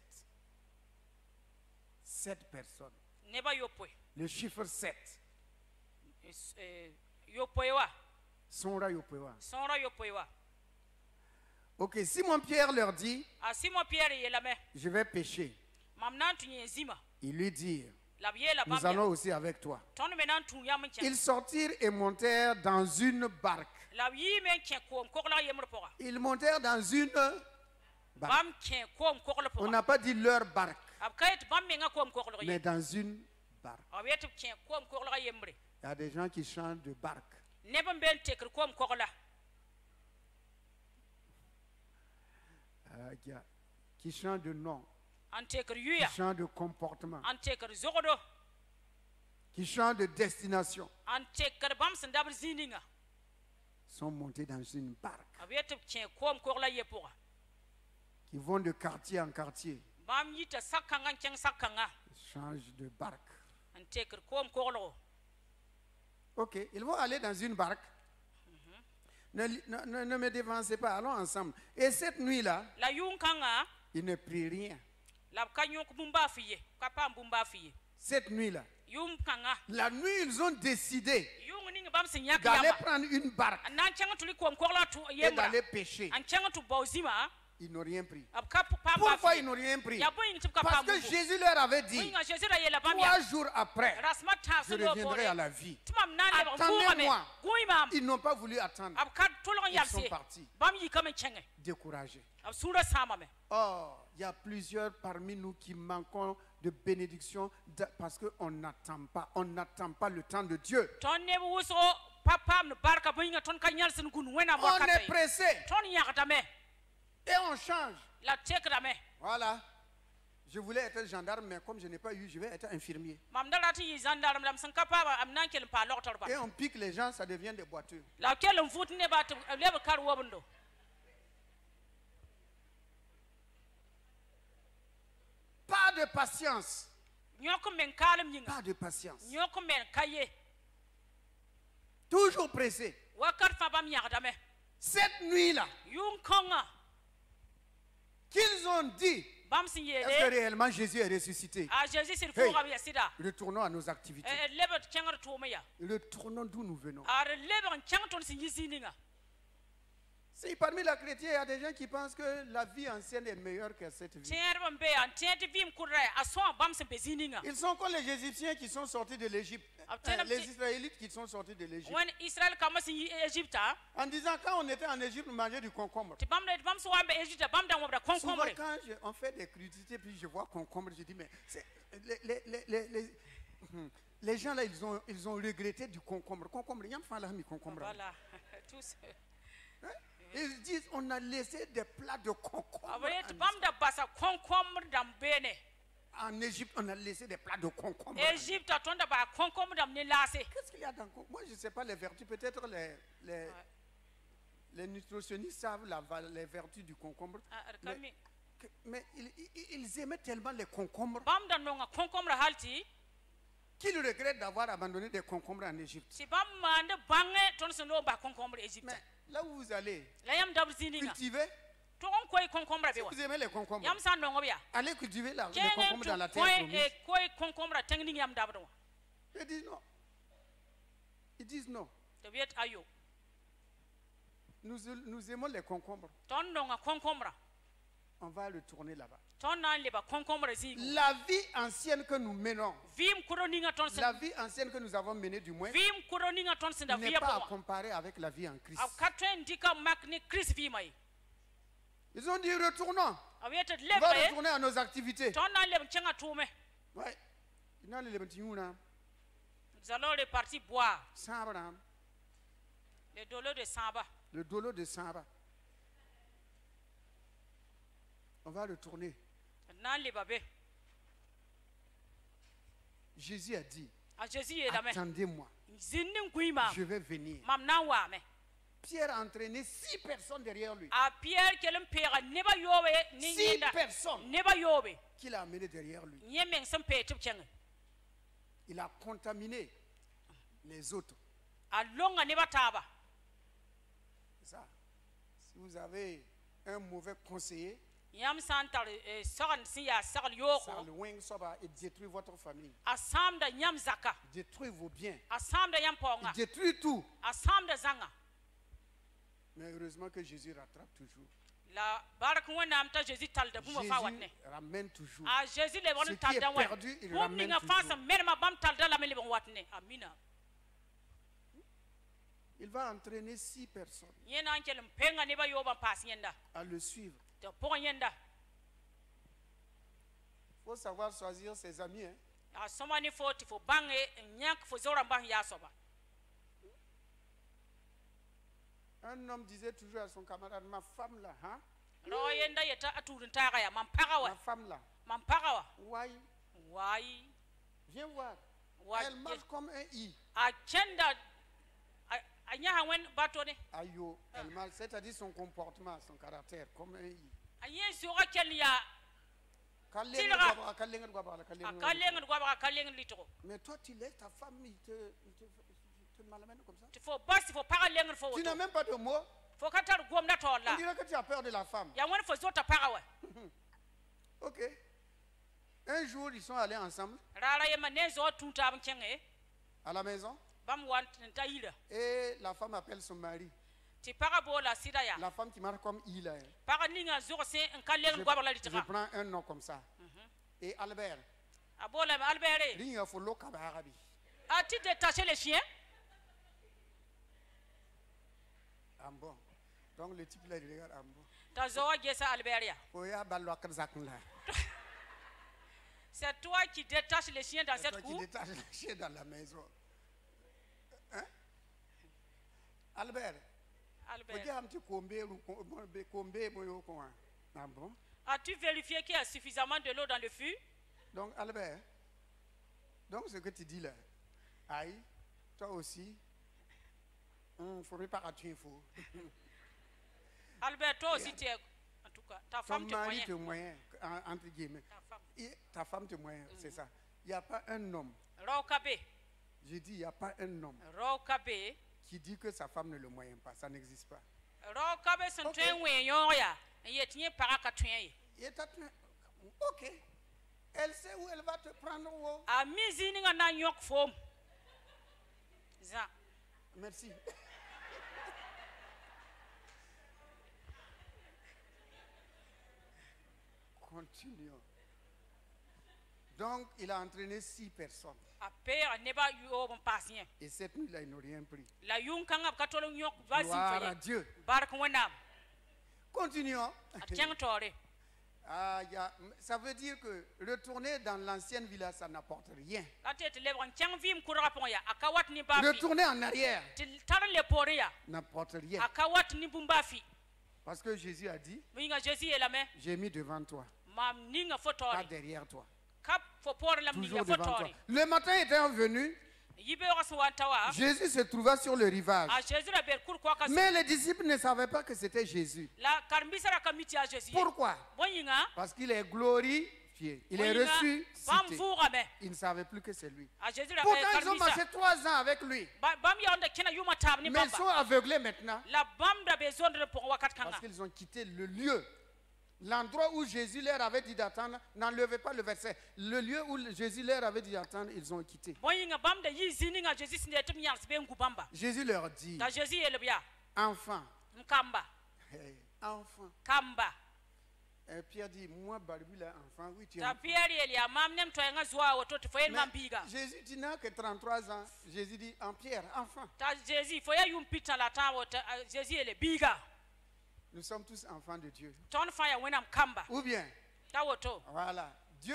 7 personnes. neba yopwe Le chiffre 7. yopwe wa Sonra yopewa. sonra yopwe wa Ok, Simon Pierre leur dit, a Simon Pierre yelame je vais pécher. mamnan tunye zima Ils lui dirent, la biela nous bamya allons aussi avec toi. ton menan tun yam chen Ils sortirent et montèrent dans une barque. la yi men chen ko kokla yemre poa Ils montèrent dans une barque. bam chen ko kokla On poa n'a pas dit leur barque, ab kayet bam men ko kokla mais ye dans une barque. awet chen ko kokla yemre Il y a des gens qui chantent de barque. neba ben tekr ko kokla Qui chantent de nom, an tekr qui yuya chantent de comportement, an tekr zogodo qui chantent de destination, an tekr bam sandabr zininga sont montés dans une barque, awet chen ko kokla ye poa qui vont de quartier en quartier, bam yita sakanga chen sakanga ils changent de barque. an tekr ko kokla Ok, ils vont aller dans une barque. Ne me dévancez pas, allons ensemble. Et cette nuit-là, la yung kanga ils ne prient rien. la kanyon ko bumba fiye kapa bumba fiye Cette nuit-là, yung kanga la nuit, ils ont décidé yung ning bam sinyak d'aller yama prendre une barque nan changa tuli ko kokla tu et yemra d'aller pêcher. an changa tu bozima Ils n'ont rien pris. ab kap pamba Pourquoi ils n'ont rien pris? ya boyin tu kapa Parce que Jésus leur avait dit, nga Jésus la yela bam 3 jours après, rasma ta je so no reviendrai à bore la vie. tumam nan le Attendez-moi. guimam Ils n'ont pas voulu attendre. ab kat tulon Ils yalse sont partis, bam yi kam chenge découragés. ab sura sama me Oh, il y a plusieurs parmi nous qui manquons de bénédiction parce qu'on n'attend pas le temps de Dieu. ton ne wuso papa ne barka boyin ton kanyal sun gun wena mo On est kata pressé ton yakata me et on change. la tekra me Voilà. Je voulais être gendarme, mais comme je n'ai pas eu, je vais être infirmier. mam dalati yi zandaram lam san kapa ba am nan kel pa loktor ba Et on pique les gens, ça devient des boiteux. la kel mfut ne ba to lebe kar wobundo Pas de patience. nyoko men kalam nyinga Pas de patience. nyoko men kaye Toujours pressé. wakar fa bam yakata me Cette nuit-là, yung konga qu'ils ont dit, bam sin est-ce que yele réellement Jésus est ressuscité? a Jésus sir Hey. fo ga ya sida Retournons à nos activités. lebe chengar to me ya Retournons d'où nous venons. ar lebe chang ton sin yisininga Si parmi les chrétiens, il y a des gens qui pensent que la vie ancienne est meilleure que cette vie. tier bam be an tier vim kurra a so bam sin bezininga Ils sont comme les Égyptiens qui sont sortis de l'Égypte. Abtenam Les ti- Israélites qui sont sortis de l'Égypte. when Israel kama sin Egypta En disant, quand on était en Égypte, on mangeait du concombre. ti bam so wambe Egypta bam dan wabra Souvent, konkomre quand on fait des crudités, puis je vois concombre, je dis, mais les gens là, ils ont regretté du concombre. Concombre, il y a un là, concombre. voilà tous Hein? Ils disent, on a laissé des plats de concombre. abare bam da basa konkomre dam bene En Égypte, on a laissé des plats de concombre. Egypta ton da ba konkomre dam ne lase Qu'est-ce qu'il y a dans le concombre? Moi, je ne sais pas les vertus. Peut-être les nutritionnistes savent les vertus du concombre. kami Mais ils aimaient tellement les concombres bam dan no nga konkomre halti qu'ils regrettent d'avoir abandonné des concombres en Égypte. si bam mande bange ton se no ba konkomre Egypta Mais là où vous allez la yam dab zininga cultiver, to on koy konkomre be wa vous aimez les concombres, yam san no ngobya allez cultiver les kenen concombres dans la to terre koy promise. koy konkomre tengning yam dab do Ils disent non. Ils disent non. to biet ayo Nous aimons les concombres. ton no nga konkomre On va le tourner là-bas. ton nan le ba konkomre zinga La vie ancienne que nous menons, vim kuroninga ton se la vie ancienne que nous avons menée du moins, vim kuroninga ton se da n'est via pas à po comparer avec la vie en Christ. ab katwen dika makni Chris vi mai Ils ont dit retournons. awiete On va lebe retourner à nos activités. ton nan le chenga tume Ouais. Ils n'ont les petits moulins. nous allons les partis boire Sabra, les dollars de samba le dolo de Saba. On va retourner. nan le babe Jésus a dit, a Jésus est la main attendez-moi, zinnin kuima je vais venir. mam nan wa me Pierre a entraîné 6 personnes derrière lui. a Pierre kelem pera neba yobe ni 6 nyenda personnes neba yobe qu'il a amenées derrière lui. nyemeng sam pe tip chenga Il a contaminé les autres. a longa neba taba ça. Si vous avez un mauvais conseiller, yam san tar sogan sin ya sagal ça yoko le wing soba et détruit votre famille. asam da yam zaka Détruit vos biens. asam da yam Il ponga détruit tout. asam da zanga Mais heureusement que Jésus rattrape toujours. la barak wona am ta Jésus tal da buma fa watne Jésus ramène toujours. a Jésus le Ce bon qui tal est da wa perdu, il bum ramène ni nga fa sa toujours. mer ma bam tal da la mele bon watne amina Il va entraîner 6 personnes yena an kelum penga ne ba yoban pas yenda à le suivre. to pon yenda Il faut savoir choisir ses amis. Hein. a somani foti fo bange nyank fo zora ban ya soba Un homme disait toujours à son camarade, ma femme là, hein? ro yenda yeta aturun ta ya man paga Ma wa femme là, man paga wa why? wai Viens voir. Why? Elle marche comme un i. a kenda a nya wen batone Ayo, elle marche, c'est-à-dire son comportement, son caractère, comme un i. a yesu ga ken ya Kalenga gwa ba, a kalenga. kaleng gwa ba kaleng litro Mais toi, tu laisses ta femme, il te malmène comme ça. ti fo basi fo paga leng fo Tu n'as woto même pas de mots. fo katar gom na On tolla dirait que tu as peur de la femme. ya wen fo zota paga wa Ok. Un jour, ils sont allés ensemble rara yema nezo tunta am kenge à la maison bam want ta ila et la femme appelle son mari. ti paga bola sida ya La femme qui marche comme il là. Hein. paga ninga zo se en kaleng gwa ba la Je litra prends un nom comme ça. Et Albert, a bola ma albere il y a follow Kabarabi. a ti détacher les chiens Ah bon. Donc le type là, il regarde ah bon. ta zo gesa alberia Oya balwa kazakla. c'est toi qui détaches les chiens dans C'est toi cette qui cour détache les chiens dans la maison. Hein? Albert, albert faut dire un petit combé, moyo quoi. Ah bon. as-tu vérifié qu'il y a suffisamment de l'eau dans le fût Donc Albert, donc ce que tu dis là, aïe, toi aussi, faudrait pas rater un faux. Albert, toi aussi, tu es. En tout cas, ta Ton femme te mari moyen. te moyen, entre guillemets. Ta femme. Et ta femme te moyen, c'est ça. Il n'y a pas un homme, Rokabe. j'ai dit, il n'y a pas un homme Rokabe. qui dit que sa femme ne le moyen pas. Ça n'existe pas. Rokabe, c'est un Ok. train où il y a. Il y a un paracatuin. Il est ok. Elle sait où elle va te prendre. Où. A mizini nga na nyok fom. Za. Merci. Continuons. Donc, il a entraîné 6 personnes. A père neba yo bon patient. Et cette nuit-là, ils n'ont rien pris. La yung kanga katolo nyok va Gloire à simfoye. Dieu. Bark wenam. Continuons. Atiang tore. Ah, ça veut dire que retourner dans l'ancienne villa, ça n'apporte rien. La tete le bon tiang vim kura ponya. Akawat ni bafi. Retourner en arrière Tar le poria. n'apporte rien. Akawat ni bumbafi. Parce que Jésus a dit, Winga Jésus est la main. j'ai mis devant toi, Mam ninga pas fotori. derrière toi. Kap fo por lam Toujours ninga devant toi. fotori. Le matin étant venu, Yibe waswantawa. Jésus se trouva sur le rivage. A Jésus la berkur kwa kasi. Mais les disciples ne savaient pas que c'était Jésus. La karmbisa la kamiti a Jésus. Pourquoi? Boyinga. Parce qu'il est glorifié. Il est reçu. Bam Cité. fura me. Ils ne savaient plus que c'est lui. A Jésus la Pourtant, ils ont karmbisa. passé 3 ans avec lui. Bam yonda kina yuma tab ni Mais ils sont bamba. aveuglés maintenant La bam da besoin de pour wakat kanga. parce qu'ils ont quitté le lieu. L'endroit où Jésus leur avait dit d'attendre, n'enlevez pas le verset. Le lieu où Jésus leur avait dit d'attendre, ils ont quitté. Boyinga bam da yizini nga Jésus sinde tum yars be ngubamba. Jésus leur dit, Da Jésus ele bia. enfant, Nkamba. hey, enfant. Kamba. Et Pierre dit, moi, Barbu, là, enfant, oui, tu es Ta enfant. Pierre ele ya mam nem to nga zwa woto to foyen Mais mambiga. Jésus, tu n'as que 33 ans. Jésus dit, en Pierre, enfant. Ta Jésus foya yum pita la ta woto Jésus ele biga. Nous sommes tous enfants de Dieu. Ton fire wenam kamba. Ou bien, Ta woto. voilà, Dieu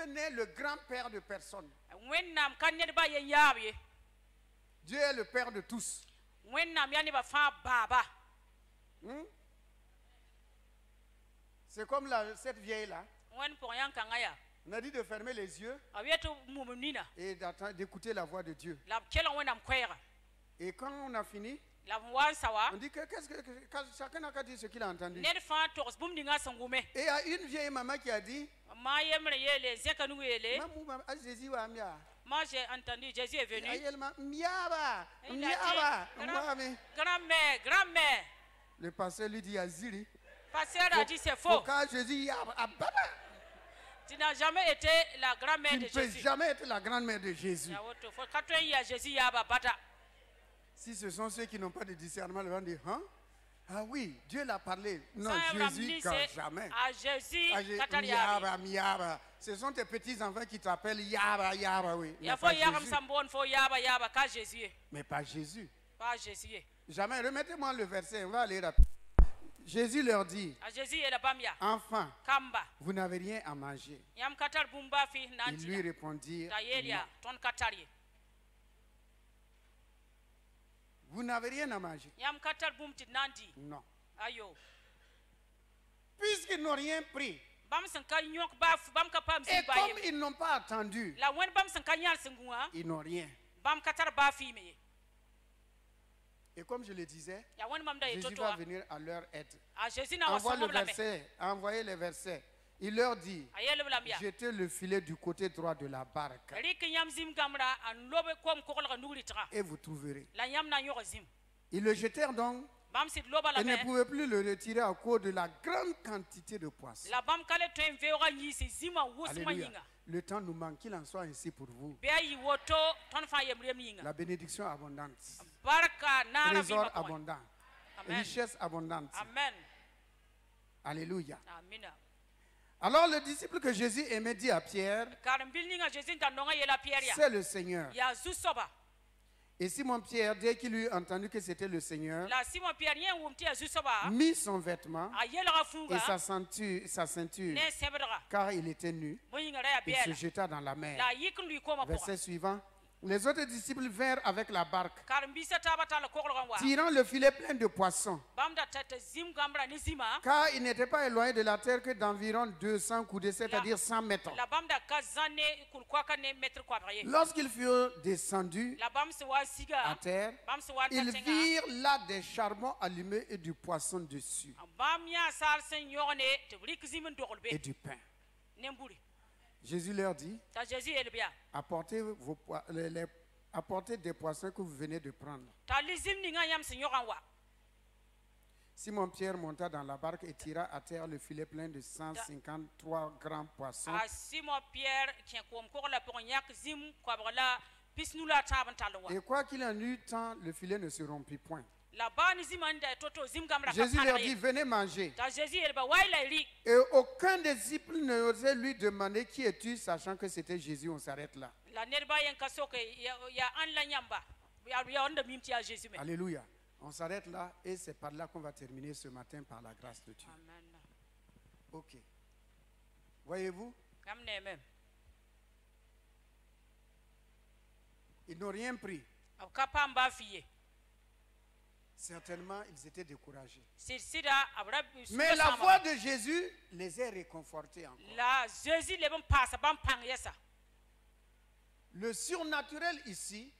n'est le grand-père de personne. Wenam kanne ba yen yabe. Dieu est le père de tous. Wenam yani ba fa baba. Hmm? C'est comme cette vieille-là. Wen pour yan kangaya. On a dit de fermer les yeux Awieto mumunina. et d'écouter la voix de Dieu. La kela wenam kwera. Et quand on a fini, La wan sawa. on dit que chacun n'a qu'à dire ce qu'il a entendu. Ned fa tos bum dinga sangume. Et il y a une vieille maman qui a dit, Ma yemre yele zekanu yele. Maman, Jésus va amener. Moi, j'ai entendu, Jésus est venu. Miaba, Il a miaba, dit, mwami. grand-mère, grand-mère. Le pasteur lui dit Aziri. Pasteur a dit c'est faux. Quand Jésus yaba, ababa. Tu n'as jamais été la grand-mère Tu de ne peux Jésus. jamais être la grand-mère de Jésus. Si ce sont ceux qui n'ont pas de discernement, ils vont dire, hein? Ah oui, Dieu l'a parlé. Non, Jésus, quand jamais. À Jésus, Yaba, miaba. Ce sont tes petits-enfants qui t'appellent Yaba, Yaba, oui. Mais pas Jésus. Pas Jésus. Jamais. Remettez-moi le verset, on va aller rapidement. Jésus leur dit, enfin, vous n'avez rien à manger. Ils lui répondirent, non. Vous n'avez rien à manger. Non. Puisqu'ils n'ont rien pris, et comme ils n'ont pas attendu, ils n'ont rien. Et comme je le disais, Jésus va venir à leur aide. Envoyez les versets. Il leur dit, jetez le filet du côté droit de la barque et vous trouverez. Ils le jetèrent donc et ne pouvaient plus le retirer à cause de la grande quantité de poissons. Alléluia. Le temps nous manque, qu'il en soit ainsi pour vous. La bénédiction abondante, trésor abondant, richesse abondante. Amen. Alléluia. Alors le disciple que Jésus aimait dit à Pierre, c'est le Seigneur. Et Simon-Pierre, dès qu'il eut entendu que c'était le Seigneur, mit son vêtement et sa ceinture, car il était nu, il se jeta dans la mer. Verset suivant. Les autres disciples vinrent avec la barque, tirant le filet plein de poissons, car il n'était pas éloigné de la terre que d'environ 200 coudées, c'est-à-dire 100 mètres. Lorsqu'ils furent descendus à terre, ils virent là des charbons allumés et du poisson dessus, et du pain. Jésus leur dit, apportez des poissons que vous venez de prendre. Simon-Pierre monta dans la barque et tira à terre le filet plein de 153 grands poissons. Et quoi qu'il en eût tant, le filet ne se rompit point. Jésus leur dit, venez manger. Et aucun des disciples n'osait lui demander, qui es-tu, sachant que c'était Jésus. On s'arrête là. Alléluia. On s'arrête là et c'est par là qu'on va terminer ce matin par la grâce de Dieu. Ok. Voyez-vous? Ils n'ont rien pris. Certainement, ils étaient découragés. Mais la voix de Jésus les a réconfortés encore. Le surnaturel ici,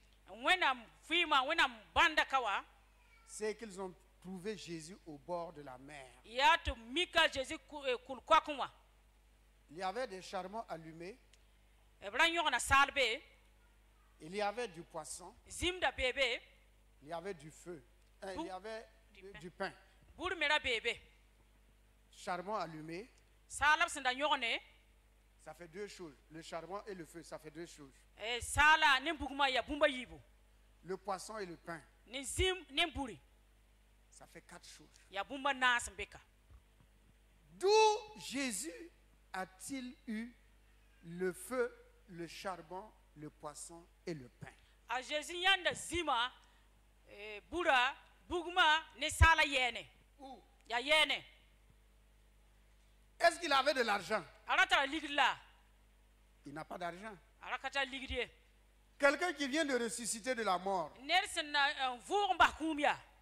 c'est qu'ils ont trouvé Jésus au bord de la mer. Il y avait des charbons allumés. Il y avait du poisson. Il y avait du feu. Il y avait du pain. Charbon allumé. Ça fait deux choses. Le charbon et le feu, ça fait deux choses. Le poisson et le pain. Ça fait quatre choses. D'où Jésus a-t-il eu le feu, le charbon, le poisson et le pain? Où? Est-ce qu'il avait de l'argent? Il n'a pas d'argent. Quelqu'un qui vient de ressusciter de la mort,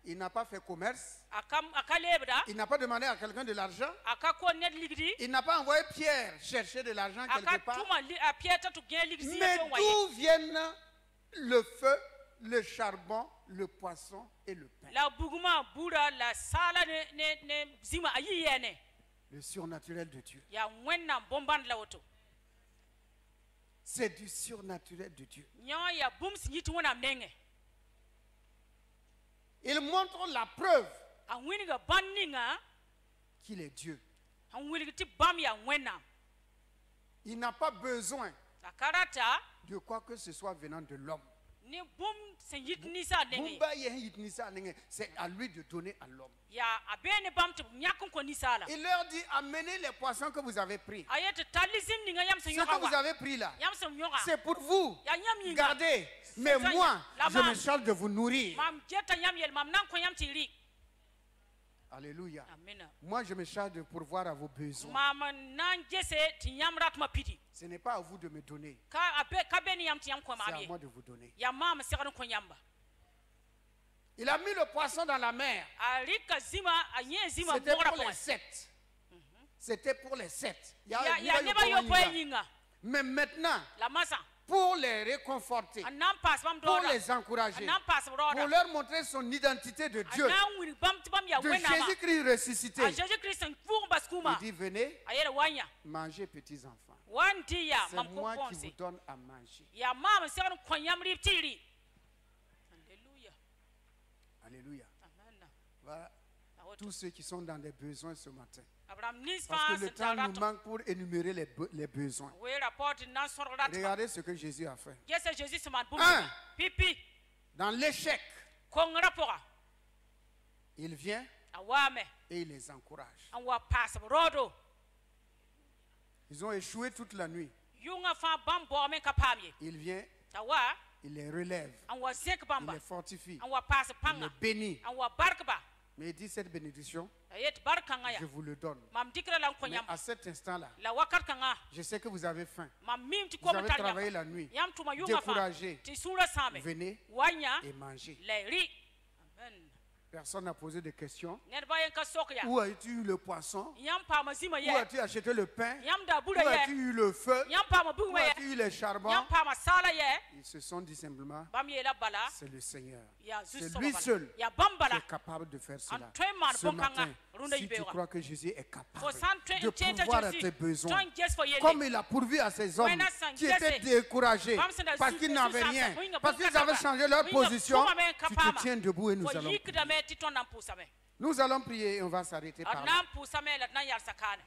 il n'a pas fait commerce. Il n'a pas demandé à quelqu'un de l'argent. Il n'a pas envoyé Pierre chercher de l'argent quelque part. Mais d'où viennent le feu, le charbon, le poisson et le pain? Le surnaturel de Dieu. C'est du surnaturel de Dieu. Nya ya bum sinyi tu wona mnenge. Il montre la preuve An wini ga banninga, qu'il est Dieu. an wili ti bam ya wena. Il n'a pas besoin La karata de quoi que ce soit venant de l'homme. ni bum sinyi ni sa denge. C'est à lui de donner à l'homme. Ya abene bam tu nyakon ko ni sala. Il leur dit, amenez les poissons que vous avez pris. Ayete talizim ni nga yam Ce sen que vous yoka. avez pris là, Yam sen yoka. c'est pour vous. Ya nyam yinga. Gardez. Mais C'est ça, moi, la je me manne. charge de vous nourrir. Mam jeta yam yel mam nan ko yam tiri. Alléluia. Amen. Moi, je me charge de pourvoir à vos besoins. Mama nan jese ti yam ratma piti. Ce n'est pas à vous de me donner. Ka abe ka beni yam ti yam ko C'est à mabi. moi de vous donner. Ya mama sekano ko yamba. Il a mis le poisson dans la mer. Alika zima anye zima C'était mora pour po. les 7. C'était pour les 7. Ya neba yo po yinga. Mais maintenant, La masa. pour les réconforter, Anam pas bam pour dora. les encourager, Anam pas pour broda. leur montrer son identité de Dieu, Anam wiri bam ti bam ya de wena ma. Jésus-Christ ressuscité. A Jésus Christ en pour baskuma. Il dit, venez Ayere wanya. manger, petits enfants. Wanti ya C'est mam moi ko qui vous ponse. donne à manger. Ya mama sekano ko yam riptiri. Alléluia. Alléluia. Amen. Voilà tous ceux qui sont dans des besoins ce matin. Abraham nis Parce fa que le temps nous manque pour énumérer les besoins. we rapport nan sorrat. Regardez ce que Jésus a fait. Yes Jésus se man Un. pipi Dans l'échec, ko rapport. il vient Awame et il les encourage. an wa pass brodo. Ils ont échoué toute la nuit. Yunga fa bam bo men kapamye. Il vient, Awa il les relève, an wa zek il bamba. les fortifie, An wa pass il panga. les bénit. An wa barkba. Mais il dit cette bénédiction, Ayet barkanga ya. je vous le donne. Mam dikra lan ko Mais yam. à cet instant-là, La wakat kanga. je sais que vous avez faim. Mam mim ti Vous ko avez mata travaillé yam. la nuit. Yam tuma yunga fa. Découragé. Ti sura same. Venez Wanya et mangez. le ri. Amen. Personne n'a posé de questions. Ner bayen ka sokya. Où as-tu eu le poisson? Yam pa mazima Où ye. as-tu acheté le pain? Yam da Où bura as-tu ye. eu le feu? Yam pa ma Où bugma ye. as-tu eu les charbons? Yam pa ma sala ye. Ils se sont dit simplement, Bam ye la bala. c'est le Seigneur. Ya C'est juste lui seul Ya qui bambala. est capable de faire cela. Antweman Ce bokanga, matin, runda si tu ibewa. crois que Jésus est capable For santre de cheta pourvoir à Jésus. tes besoins, Don't just for yele. comme il a pourvu à ces hommes Wena san qui Jesse. étaient découragés Bamsenda parce su- qu'ils su- n'avaient su- rien, winga parce qu'ils bukataba. avaient changé leur Winga position, puma men tu kapama. te tiens debout et nous For allons yikda prier. me titon nan pusame. Nous allons prier et on va s'arrêter par là. Nan pusame la nan yar sakane.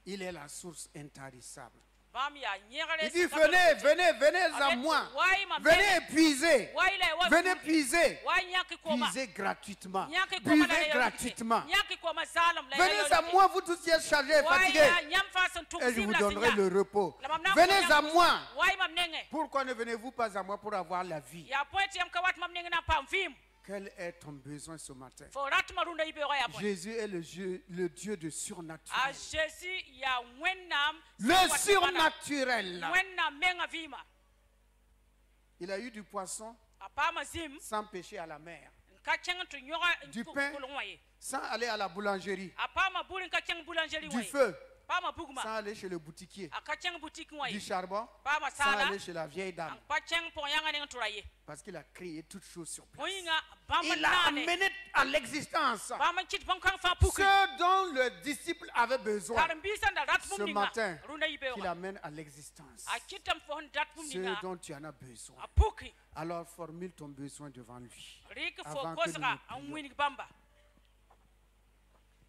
Il est la source intarissable. Bam ya nyegare. Il dit, venez, venez, venez à Avec- moi. Wai ma Venez puiser. Waile wa. Venez puiser. Wai nyaki koma. Puisez gratuitement. Nyaki koma Buvez gratuitement. Nyaki koma zalam la. Venez à moi, vous tous qui êtes chargés et fatigués, Nyam fa son et je vous tuksim donnerai le repos. La mamna Venez ko à nyam- moi. Wai mam nenge. Pourquoi ne venez-vous pas à moi pour avoir la vie? Ya point yam ka wat mam nenge na pam fim. Quel est ton besoin ce matin? For rat marunda ibe ya point. Jésus est le Dieu de A surnaturel. Jésus ya wennam. Le surnaturel. Wennam menga vima. Il a eu du poisson Apa mazim. sans péché à la mer, Ka ceng tu nyoga. Du pain. Kulungwaye. sans aller à la boulangerie, Apa ma bulin ka ceng boulangerie du waye. feu, Pa ma bugma. sans aller chez le boutiquier, Aka ceng boutique du waye. charbon, Pa ma sans sala. aller chez la vieille dame, Pa ceng po yanga neng turaye. parce qu'il a créé toutes choses sur place. Moyinga ba Il a manane. amené à l'existence Ba man chit bon kan fa puki. ce dont le disciple avait besoin Karambisa da rat ce mumninga. matin, Runda ibe qu'il wa. amène à l'existence. A chitam fo dat Ce mumninga. dont tu en as besoin. A puki. Alors formule ton besoin devant lui. Rik fo Avant que nous kosra ne an prions. winig bamba.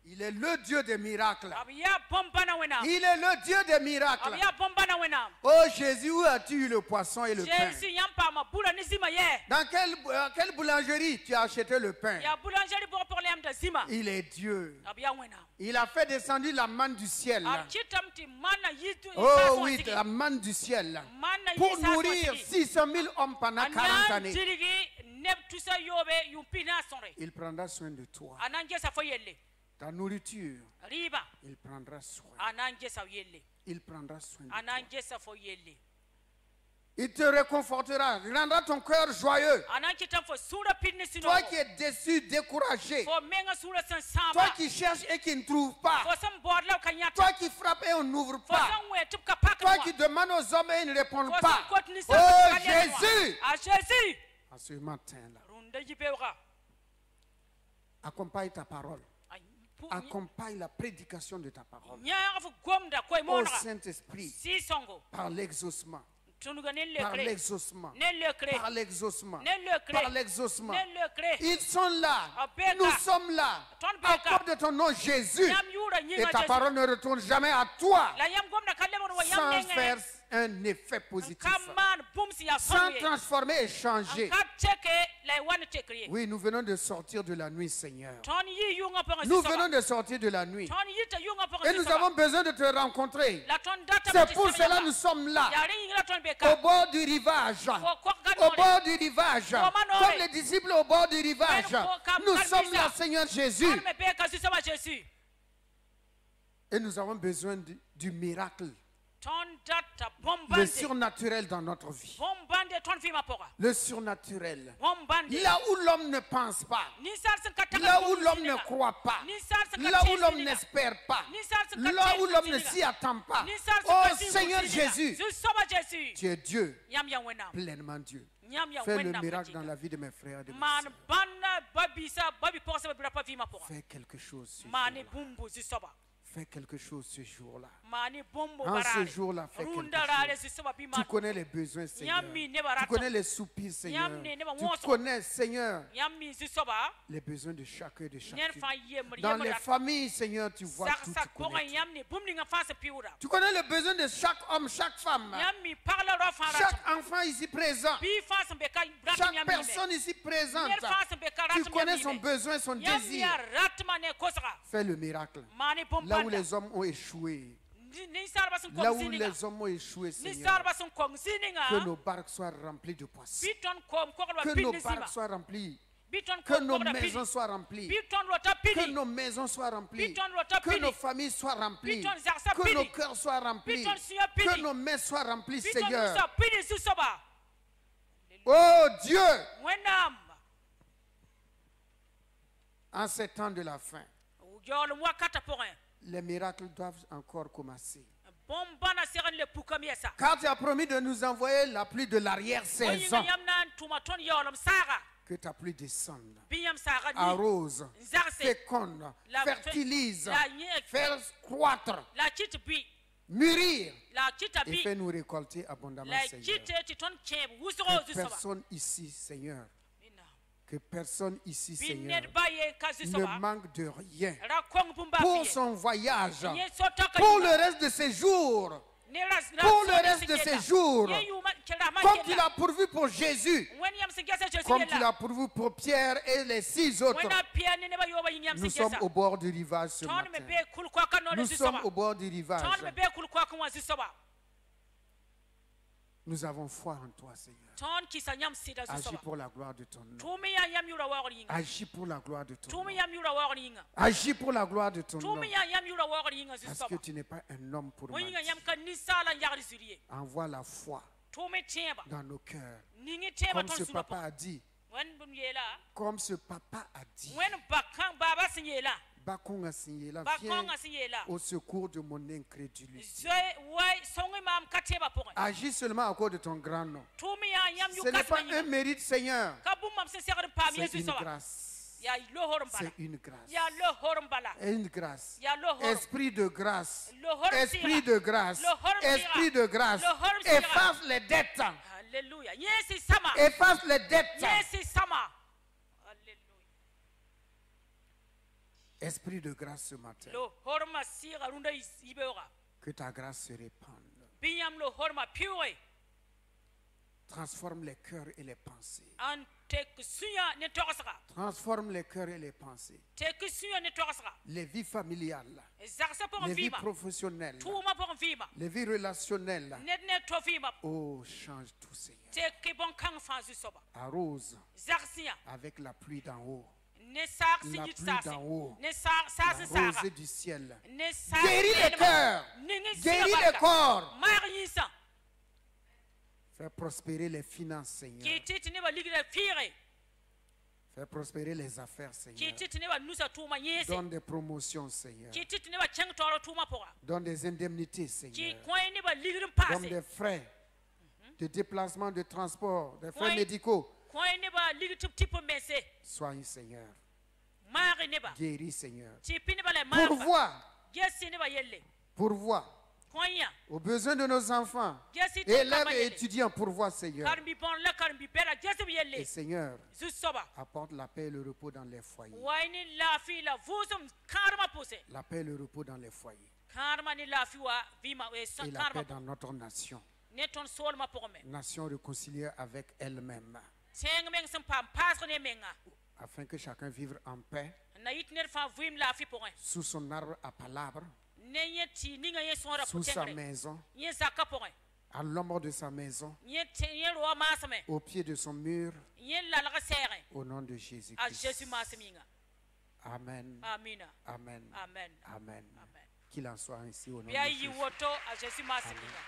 Il est le Dieu des miracles. Abiya bomba na wena. Il est le Dieu des miracles. Abiya bomba na wena. Oh Jésus, où as-tu eu le poisson et le pain? Jésus yampa ma bula ni zima ye. Dans quelle boulangerie tu as acheté le pain? Ya boulangerie bo pour le zima. Il est Dieu. Abiya wena. Il a fait descendre la manne du ciel. A chitam ti mana yitu. Oh oui, la manne du ciel. Mana Pour nourrir 600 000 hommes pendant 40 années. Jirigi neb tusa yobe yumpina sonre. Il prendra soin de toi. Ananje sa fo yelle. Ta nourriture, Riba. il prendra soin. Ananje sa yelle. Il prendra soin de toi. Ananje sa fo yelle. Il te réconfortera. Il rendra ton cœur joyeux. Ananje tam fo sura pinne sino. Toi qui es déçu, découragé. Fo menga sura san samba. Toi qui cherches et qui ne trouves pas. Fo sam bordla kanyata. Toi qui frappes et on n'ouvre Fo pas. sam we tup kapaka. Toi qui demandes aux hommes et ils ne répondent Fo pas. sam kot ni sa. Oh Jésus! A Jésus. À ce matin-là, Runda jibewra. accompagne ta parole accompagne la prédication de ta parole. Nyanga fu gomda koy Ô monra. Saint-Esprit, Si songo. par l'exaucement, Tunuga ne par lekre. l'exaucement, Ne lekre. par l'exaucement, Ne lekre. par l'exaucement. Ne lekre. Ils sont là, Abeka. nous sommes là, Ton à beka. cause de ton nom Jésus. Yam yura Et nyinga ta Jésus. parole ne retourne jamais à toi La yam gomda kalle mo wa yam sans nenge. faire un effet positif, Kaman bumsi ya sans sonye. transformer et changer. Ka cheke la wan chekriye. Oui, nous venons de sortir de la nuit, Seigneur. Ton yi yunga pa Nous venons de sortir de la nuit. Ton yi ta yunga pa Et nous avons besoin de te rencontrer. la ton data. C'est pour cela que nous sommes là, Ya ringi la ton au beka. bord du rivage. Au bord du rivage. Comme les disciples au bord du rivage. Nous sommes là, Seigneur Jésus. Ton me beka si sama Jésus. Et nous avons besoin du miracle, Ton data le bombande. surnaturel dans notre vie. Bombande ton fi ma pora. Le surnaturel. Bombande. Là où l'homme ne pense pas. Ni sar sen kataka. Là où l'homme ne croit pas. Ni sar sen Là où l'homme n'espère pas. Là où l'homme ne s'y attend pas. Oh Seigneur Jésus, Je sama Jésus. tu es Dieu, Yam ya wenam. pleinement Dieu. Yam ya Fais le wenam. miracle dans la vie de mes frères et de mes Man sœurs. banna babi sa babi posa babi rapa fi ma pora. Fais quelque chose ce Mani jour-là. bumbu si soba. Fais quelque chose ce jour-là. Mani bumbu En barale. ce jour-là, fais Runda quelque rale chose. si soba bi Tu man. connais les besoins, Seigneur. Yammi ne barata. Tu connais les soupirs, Seigneur. Yammi ne ba Tu woso. connais, Seigneur, Yammi si soba. les besoins de chacun et de Nyen chacune. fa yemri Dans les yemri. familles, Seigneur, tu vois tout, Saksa tu koga connais tout. yamni bumni nga fa se piura. Tu connais les besoins de chaque homme, chaque femme, Yammi parla ro fa rata. chaque enfant ici présent, Bi fa se beka bratum chaque yammi. personne ici présente. Nyer fa se beka Tu ratum connais yammi. son besoin, son Yammi désir. ya ratma ne kosra. Fais le miracle. Mani Là où bombanda. les hommes ont échoué, Ni sarba sun là où komsininga. les hommes ont échoué, Ni Seigneur, sarba sun komsininga. que nos barques soient remplies de poissons. Biton kom kokla Que nos pinisima. barques soient remplies. Biton Que kom nos kokla maisons pini. soient remplies. Biton lota Que pini. nos maisons soient remplies. Biton lota Que pini. nos familles soient remplies. Biton zarsa Que pini. nos cœurs soient remplis. Biton suya pini. Que nos mains soient remplies, Biton Seigneur. musa pini si soba. Oh Dieu, Wenam. en ces temps de la fin, Ujol wakata porin. les miracles doivent encore commencer. Bombana seran le pukamiesa. Car tu as promis de nous envoyer la pluie de l'arrière-saison. Yamnan tumaton yolam saga. Que ta pluie descende, Biyam saga ni. arrose, Zarse. féconde, La- fertilise, la nye- faire croître, La chit bi. mûrir La chita et bi. fais-nous récolter abondamment, La Seigneur. chite titon cheb. Wusro Que si soba. personne ici, Seigneur, Mina. que personne ici, Seigneur, Binet baye kasi ne soba. manque de rien Rakong bumba pour biye. son voyage, Nye sotaka pour yuma. le reste de ses jours, Ne ras- pour le ras- reste de sikela. ses jours, Ye yuma kela ma comme kela. tu l'as pourvu pour Jésus, When yam sigesa Jésus comme yela. tu l'as pourvu pour Pierre et les 6 autres. When a pia ne ne ba yoba yam Nous sigesa. sommes au bord du rivage ce Ton me matin. be kul kwa kan no Nous si sommes soba. au bord du rivage. Ton me be kul kwa kan wa si soba. Nous avons foi en toi, Seigneur. Ton kisa yam sida si Agis soba. pour la gloire de ton nom. Tumi ya yam yura wa yinga. Agis pour la gloire de ton nom. Tumi yam yura wa yinga. Agis pour la gloire de ton nom. Tumi ya yam yura wa yinga si Parce soba. que tu n'es pas un homme pour Mo yinga mentir. yam kan ni sala yagri suriye. Envoie la foi Tumi tieba. dans nos cœurs. Ningi tieba Comme ton ce suna. papa a dit. When bun yela. Comme ce papa a dit. When bakang baba sinyela. Bakonga Seigneur, Bakong viens sinyela. au secours de mon incrédulité. Zwe wai songi mam kateba pour. Agis seulement à cause de ton grand nom. Tumi ya yam yu Ce n'est pas kasma un mérite, Seigneur. kabum mam se segar pam C'est yesu une soba. grâce. Ya lo horum bala. C'est une grâce. Ya lo horum bala. Une grâce. Ya lo horum. Esprit de grâce. Le horum Esprit sira. de grâce. Le horum Esprit sira. de grâce. Le horum sira. Efface les dettes. Alléluia. Yesi sama. Efface les dettes. Yesi sama. Alléluia. Esprit de grâce ce matin. Lo horma sira runda ibeora. Que ta grâce se répande. Binyam lo horma piwe. Transforme les cœurs et les pensées. An tek suya ne torasra. Transforme les cœurs et les pensées. Tek suya ne torasra. Les vies familiales. Zarsa pour Les vies vima. professionnelles. Tuma pour vima. Les vies relationnelles. Net net to vima. Oh, change tout, Seigneur. Tek bon kang fanzu soba. Arrose Zarsia. avec la pluie d'en haut. Ne sar La sigit pluie sasi. d'en haut. Ne sar La sasi sara. rosée du ciel. Ne sar. Guéris les cœurs. Guéris les corps. Marisa. Fais prospérer les finances, Seigneur. Ki titi ne ba ligre fire. Fais prospérer les affaires, Seigneur. Ki titi ne ba nusa tuma yese. Donne des promotions, Seigneur. Ki titi ne ba cheng toro tuma pora. Donne des indemnités, Ki Seigneur. coin ne ba ligre Donne passe. des frais de déplacement, de transport, des frais Oui. médicaux. Coin ne ba ligre tup tipo messe. Soigne, Seigneur. maagi neba Guéris, Seigneur. ti pini bala maagi Pourvois, gesi neba yelle pourvois konya aux besoins de nos enfants. gesi Élèves et étudiants, pourvois, Seigneur. karbi bon la karbi bera gesi bi Et yelle Seigneur, zu soba apporte la paix et le repos dans les foyers. wayni lafi la vusum karma pose La paix et le repos dans les foyers. karma ni lafi wa vima e Et la karma paix dans notre nation. ne ton sol ma pogme Nation réconciliée avec elle-même. seng meng sam pam pas ne menga Afin que chacun vive en paix na yitner fa vim lafi pogme sous son arbre à palabres, ne yeti ninga ye sora sous sa potengre maison, ye zakka pogme à l'ombre de sa maison, ye ro masame au pied de son mur, ye la la sere au nom de a Jésus-Christ. Jésus maseminga Amen. amina Amen. amen Amen. amen Qu'il en soit ainsi au nom de bia yi Jésus. woto a Jésus maseminga